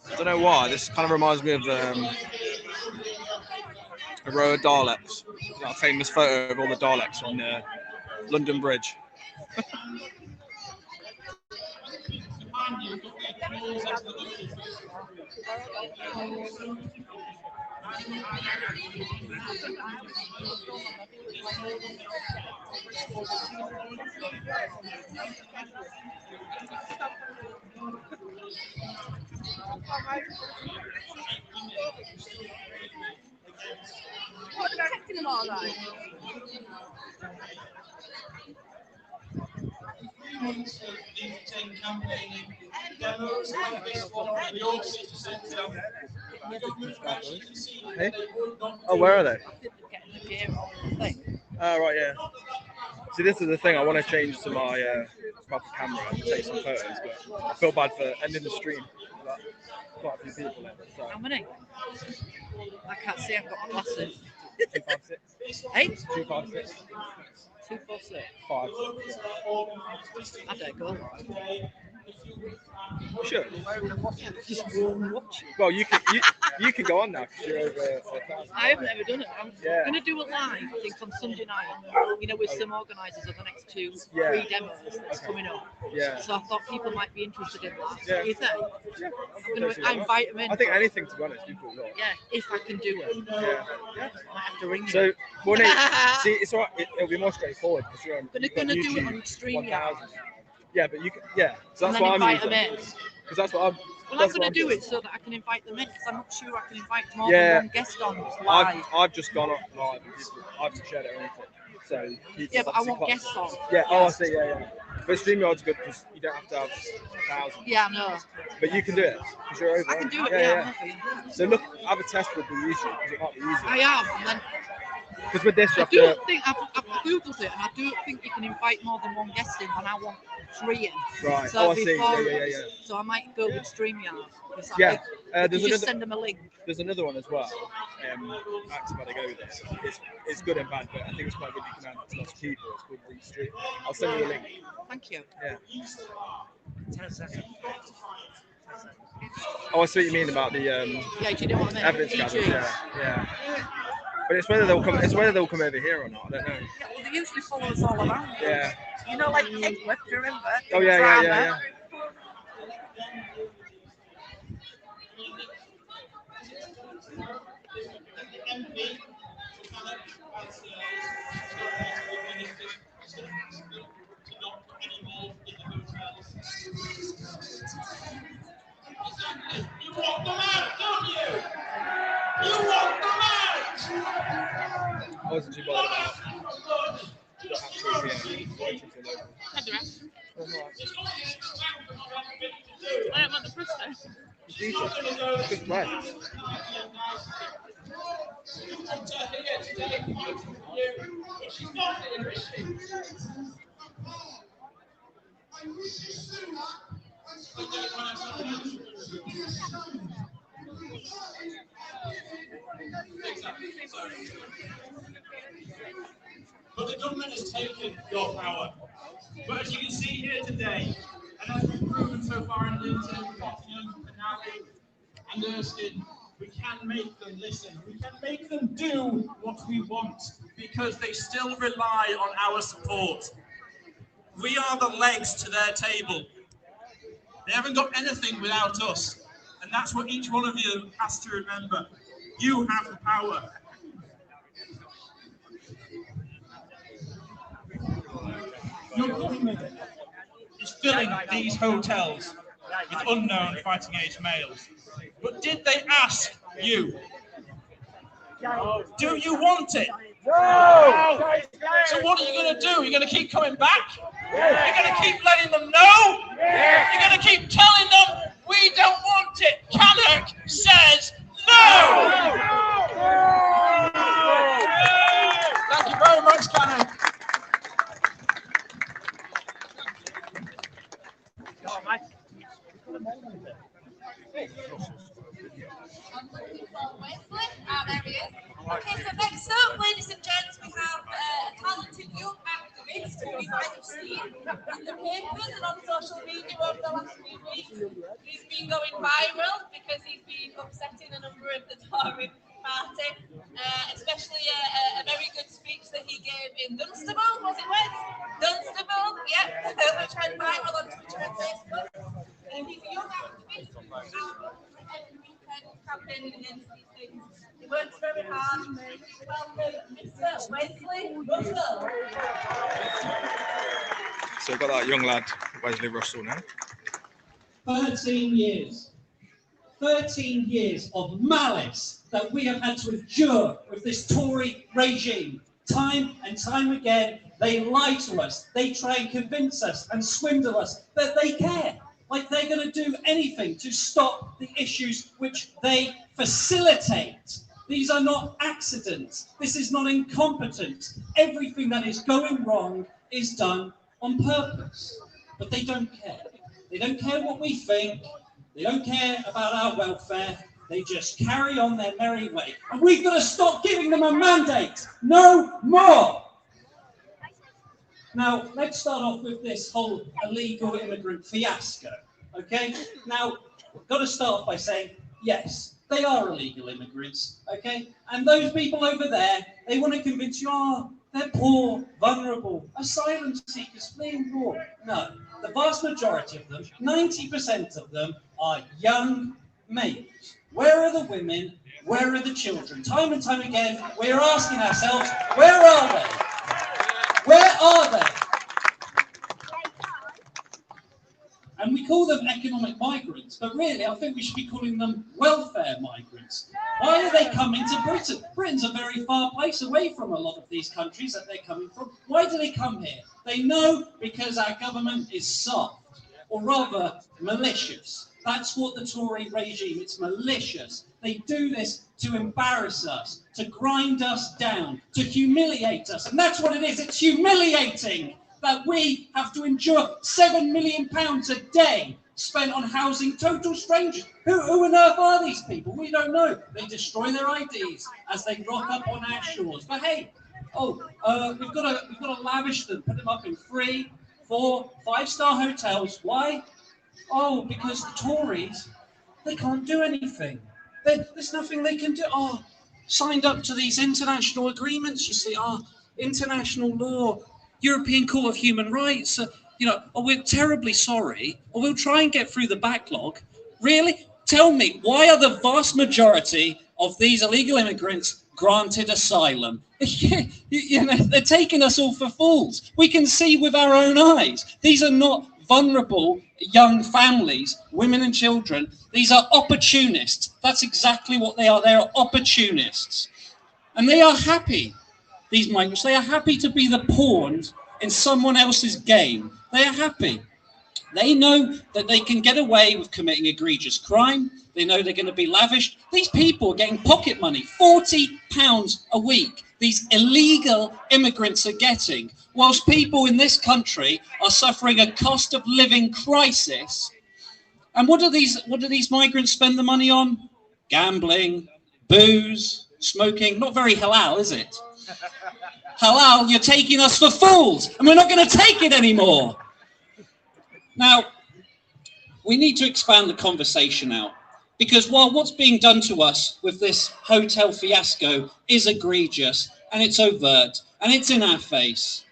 I don't know why. This kind of reminds me of a row of Daleks. That famous photo of all the Daleks on London Bridge. them all right. 3 months of nicotine campaigning, demos like this one on the York City Centre. The government actually conceded that they would not. Oh, where are they? I think they're getting the gear on the thing. Oh, right, yeah. See, this is the thing. I want to change to my proper camera and take some photos, but I feel bad for ending the stream. Like, quite a few people there. So. How many? I can't see. I've got my glasses. 256. 8? 256. 246. 5. I don't go. Sure. Just go and watch it. Well, you can go on now because you're over 1,000. I haven't ever done it. I'm Yeah. going to do a live, I think, on Sunday night. You know, with some organisers of the next 2 Yeah. free demos that's Okay. coming up. Yeah. So I thought people might be interested in that. Yeah. What do you think? Yeah. I invite them in. I think anything, to be honest, people will. Yeah, if I can do it. Yeah. I have to ring you. So, well, no, see, it's all right. It'll be more straightforward because you're on. But they're you've got going to do it YouTube on StreamYard. 1000. Yeah, but you can. Yeah, so And that's then what I'm invite them using. in. Because that's what I'm. Well, I'm that's going what to do doing. it so that I can invite them in because I'm not sure I can invite more Yeah. than one guest on live. I've just gone up live and people, I've shared it or anything. So Yeah, but I want guests on. Yeah, oh, I see, yeah. But StreamYard's good because you don't have to have 1,000. Yeah, I know. But you can do it because you're over. I can do it, Yeah. yeah. So look, have a test with the YouTube because it might be easier. I have, and then Because with this, you I have do to. think I've googled it, and I do think you can invite more than one guest in, and I want 3 in. Right. So Oh, I see. before- Yeah. So I might go with StreamYard. because I Yeah. think There's you just another. send them a link. There's another one as well. Actually, gotta go with this. It's good and bad, but I think it's quite good. You can add lots of people. It's called the street. I'll send you the link. Thank you. Yeah. 10 seconds. Oh, I see what you mean about the Yeah, do you know what I mean? evidence EG. gathering. Yeah. But it's whether they'll come. It's whether they'll come over here or not. I don't know. Yeah, well, they usually follow us all around. Yeah. You know, like Egworth, do you remember? Oh yeah. Drama. You want them out, don't you? You want them out! I wasn't too bothered about the actual Had the rest. Yeah. I don't want the press though. Good play. But the government has taken your power. But as you can see here today, and as we've proven so far in Linton, Nottingham, and Erskine, we can make them listen. We can make them do what we want because they still rely on our support. We are the legs to their table. They haven't got anything without us. And that's what each one of you has to remember. You have the power. Your government is filling these hotels with unknown fighting age males. But did they ask you? Do you want it? No! So what are you going to do? You're going to keep coming back? You're going to keep letting them know? You're going to keep telling them we don't want it? Cannock says no! Thank you very much, Cannock. There he is. Okay, so next up, ladies and gents, we have a talented young activist who you might have seen in the papers and on social media over the last few weeks. He's been going viral because he's been upsetting a number of the Tory party, especially a very good speech that he gave in Dunstable, was it Wes? Dunstable, yeah, which went viral on Twitter and Facebook. He's a young activist every weekend campaigning against these things. He works very hard. Welcome, Mr. Wesley Russell. So we've got that young lad, Wesley Russell, now. 13 years. 13 years of malice that we have had to endure with this Tory regime. Time and time again, they lie to us. They try and convince us and swindle us that they care. Like they're going to do anything to stop the issues which they facilitate. These are not accidents. This is not incompetence. Everything that is going wrong is done on purpose. But they don't care. They don't care what we think. They don't care about our welfare. They just carry on their merry way. And we've got to stop giving them a mandate. No more. Now, let's start off with this whole illegal immigrant fiasco, okay? Now, we've got to start by saying, yes, they are illegal immigrants, okay? And those people over there, they want to convince you, oh, they're poor, vulnerable, asylum seekers fleeing war. No, the vast majority of them, 90% of them, are young males. Where are the women? Where are the children? Time and time again, we're asking ourselves, where are they? Where are they? And we call them economic migrants, but really I think we should be calling them welfare migrants. Why are they coming to Britain? Britain's a very far place away from a lot of these countries that they're coming from. Why do they come here? They know because our government is soft, or rather malicious. That's what the Tory regime, it's malicious. They do this to embarrass us, to grind us down, to humiliate us. And that's what it is, it's humiliating that we have to endure £7 million a day spent on housing total strangers. Who on earth are these people? We don't know. They destroy their IDs as they rock up on our shores. But hey, we've got to lavish them, put them up in 3, 4, 5-star hotels. Why? Oh, because the Tories, they can't do anything. There's nothing they can do. Oh, signed up to these international agreements, you see, international law, European Court of Human Rights, we're terribly sorry, or we'll try and get through the backlog. Really? Tell me, why are the vast majority of these illegal immigrants granted asylum? They're taking us all for fools. We can see with our own eyes. These are not vulnerable young families, women and children. These are opportunists. That's exactly what they are. They are opportunists. And they are happy, these migrants, they are happy to be the pawns in someone else's game. They are happy. They know that they can get away with committing egregious crime. They know they're going to be lavished. These people are getting pocket money, £40 a week. These illegal immigrants are getting, whilst people in this country are suffering a cost of living crisis. And what do these migrants spend the money on? Gambling, booze, smoking. Not very halal, is it? Halal, you're taking us for fools, and we're not going to take it anymore. Now, we need to expand the conversation out, because while what's being done to us with this hotel fiasco is egregious, and it's overt, and it's in our face,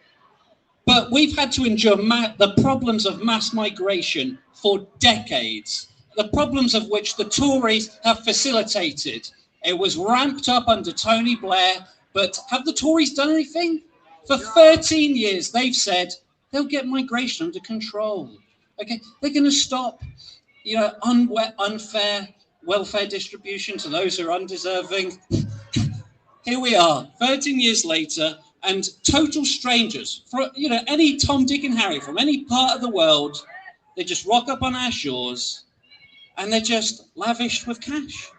but we've had to endure the problems of mass migration for decades, the problems of which the Tories have facilitated. It was ramped up under Tony Blair, but have the Tories done anything? For 13 years, they've said they'll get migration under control. Okay, they're going to stop, unfair welfare distribution to those who are undeserving. Here we are, 13 years later, and total strangers, any Tom, Dick, and Harry from any part of the world, they just rock up on our shores, and they're just lavished with cash.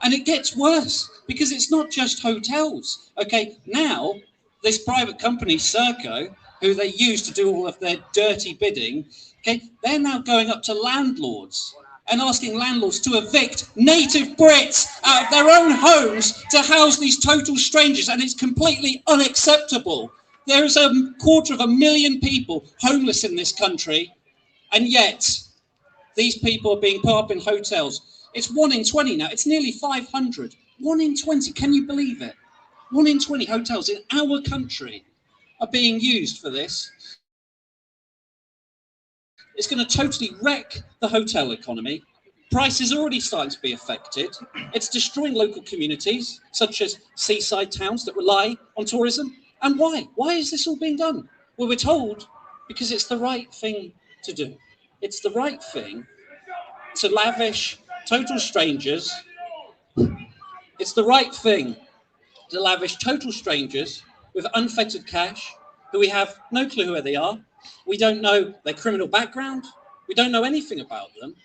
And it gets worse, because it's not just hotels. Okay, now this private company, Serco, who they use to do all of their dirty bidding, okay, they're now going up to landlords and asking landlords to evict native Brits out of their own homes to house these total strangers, and it's completely unacceptable. There is 250,000 people homeless in this country, and yet these people are being put up in hotels. It's 1 in 20 now. It's nearly 500. 1 in 20. Can you believe it? 1 in 20 hotels in our country are being used for this. It's going to totally wreck the hotel economy. Prices are already starting to be affected. It's destroying local communities, such as seaside towns that rely on tourism. And why? Why is this all being done? Well, we're told because it's the right thing to do. It's the right thing to lavish total strangers. It's the right thing to lavish total strangers with unfettered cash, who we have no clue who they are. We don't know their criminal background. We don't know anything about them.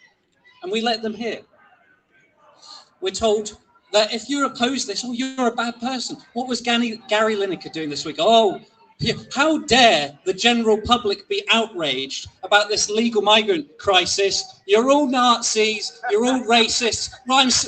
And we let them here. We're told that if you oppose this, oh, you're a bad person. What was Gary Lineker doing this week? Oh, how dare the general public be outraged about this legal migrant crisis? You're all Nazis. You're all racists.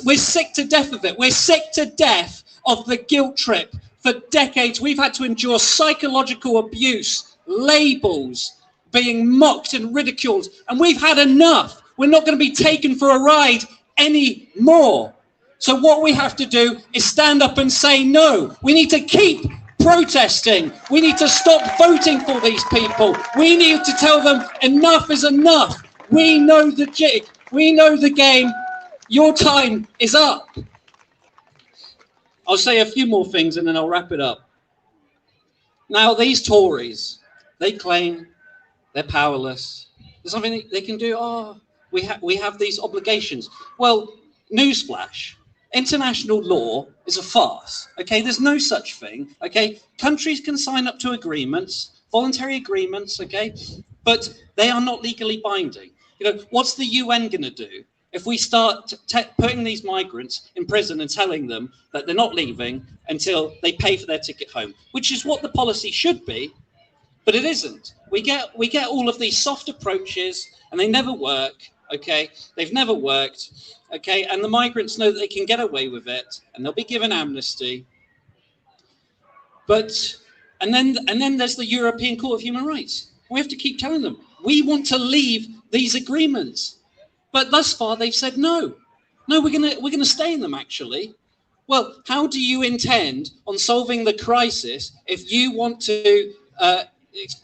We're sick to death of it. We're sick to death of the guilt trip. For decades, we've had to endure psychological abuse, labels, being mocked and ridiculed, and we've had enough. We're not going to be taken for a ride anymore. So what we have to do is stand up and say no. We need to keep protesting. We need to stop voting for these people. We need to tell them enough is enough. We know the jig. We know the game. Your time is up. I'll say a few more things and then I'll wrap it up. Now, these Tories, they claim they're powerless. There's something they can do. Oh, we have these obligations. Well, newsflash. International law is a farce. Okay, there's no such thing. Okay, countries can sign up to agreements, voluntary agreements. Okay, but they are not legally binding. You know, what's the UN going to do if we start putting these migrants in prison and telling them that they're not leaving until they pay for their ticket home, which is what the policy should be, but it isn't. We get all of these soft approaches and they never work. Okay, they've never worked. Okay, and the migrants know that they can get away with it and they'll be given amnesty. And then there's the European Court of Human Rights. We have to keep telling them we want to leave these agreements, but thus far they've said no. No, we're gonna stay in them actually. Well, how do you intend on solving the crisis if you want to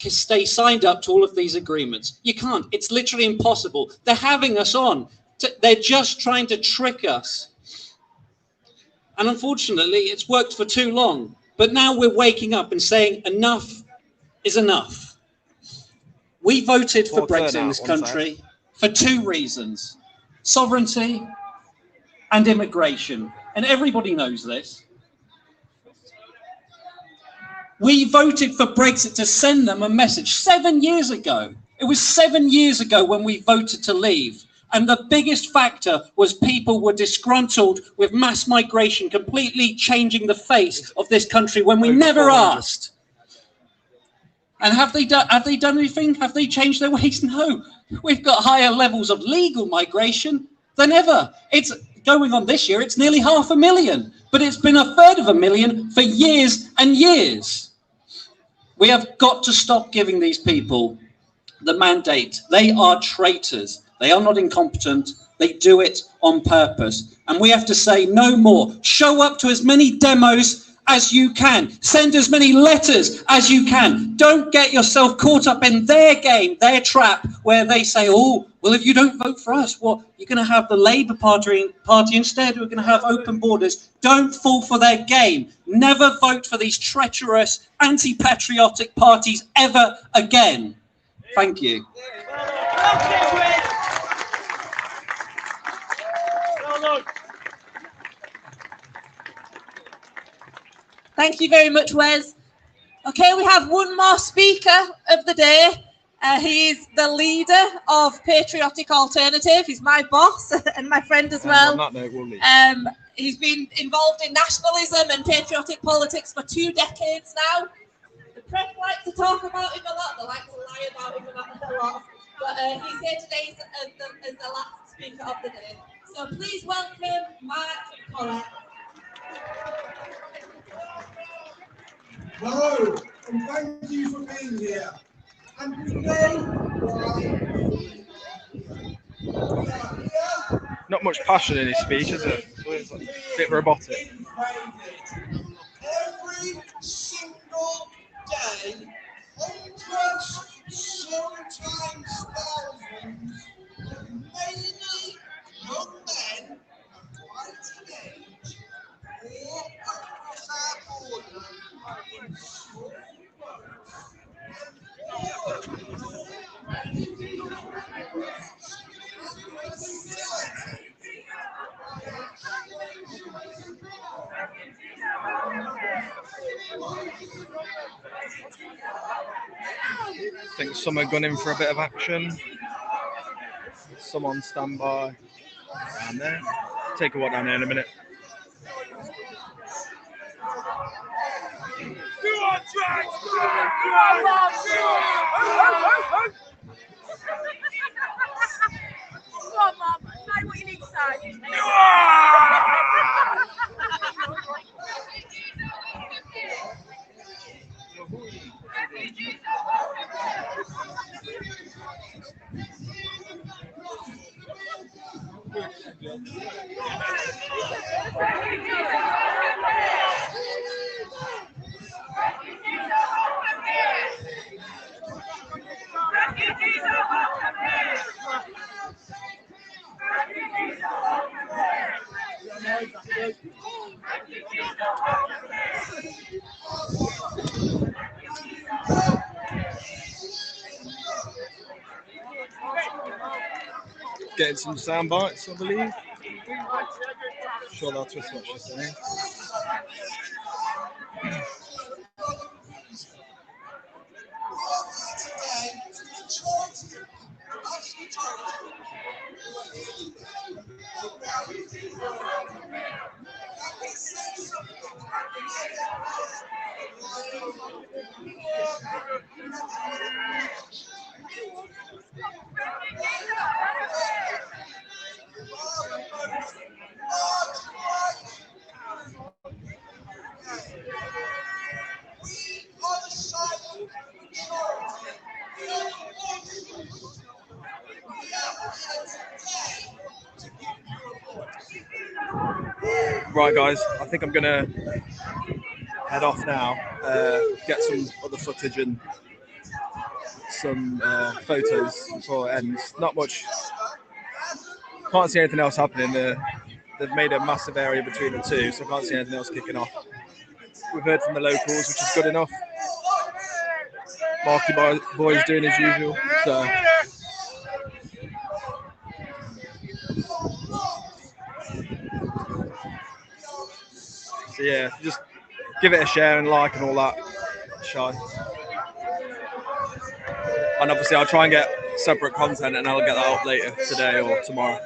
stay signed up to all of these agreements? You can't. It's literally impossible. They're having us on. They're just trying to trick us. And unfortunately, it's worked for too long. But now we're waking up and saying enough is enough. We voted for Brexit in this country for two reasons: sovereignty and immigration. And everybody knows this. We voted for Brexit to send them a message 7 years ago. It was 7 years ago when we voted to leave. And the biggest factor was people were disgruntled with mass migration completely changing the face of this country when we never asked. And have they done anything? Have they changed their ways? No. We've got higher levels of legal migration than ever. It's going on this year, it's nearly 500,000, but it's been 1/3 for years and years. We have got to stop giving these people the mandate. They are traitors. They are not incompetent. They do it on purpose. And we have to say no more. Show up to as many demos as you can. Send as many letters as you can. Don't get yourself caught up in their game, their trap, where they say, oh, well, if you don't vote for us, well, you're going to have the Labour Party instead. We're going to have open borders. Don't fall for their game. Never vote for these treacherous, anti-patriotic parties ever again. Thank you. Thank you very much, Wes. Okay, we have one more speaker of the day. He is the leader of Patriotic Alternative. He's my boss and my friend as well. He's been involved in nationalism and patriotic politics for 2 decades now. The press like to talk about him a lot. They like to lie about him a lot. But he's here today as the last speaker of the day. So please welcome Mark Collett. Hello, and thank you for being here. And today, Not much passion in his speech, is it? It's like a bit robotic. every single day, hundreds, sometimes thousands, of mainly young men of fighting age walk across our border in small boats and I think some are gunning for a bit of action. Some on standby. Down there. Take a walk down there in a minute. Come on, Mum. Say what you need to say. Getting some sound bites, I believe. Sure, they'll twist what she's saying. Right, guys, I think I'm gonna head off now, get some other footage and some photos before it ends. Not much, can't see anything else happening. They've made a massive area between the two, so I can't see anything else kicking off. We've heard from the locals, which is good enough. Marky boy's doing as usual, so. So yeah, just give it a share and like and all that shine. And obviously I'll try and get separate content and I'll get that up later today or tomorrow.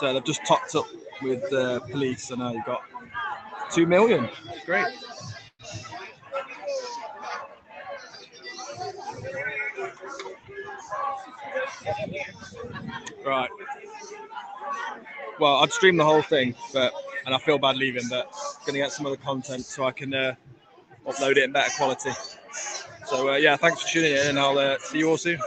So they've just topped up with the police, so now you've got 2 million. Great. Right. Well, I'd stream the whole thing, and I feel bad leaving, but I'm going to get some other content so I can upload it in better quality. So yeah, thanks for tuning in, and I'll see you all soon.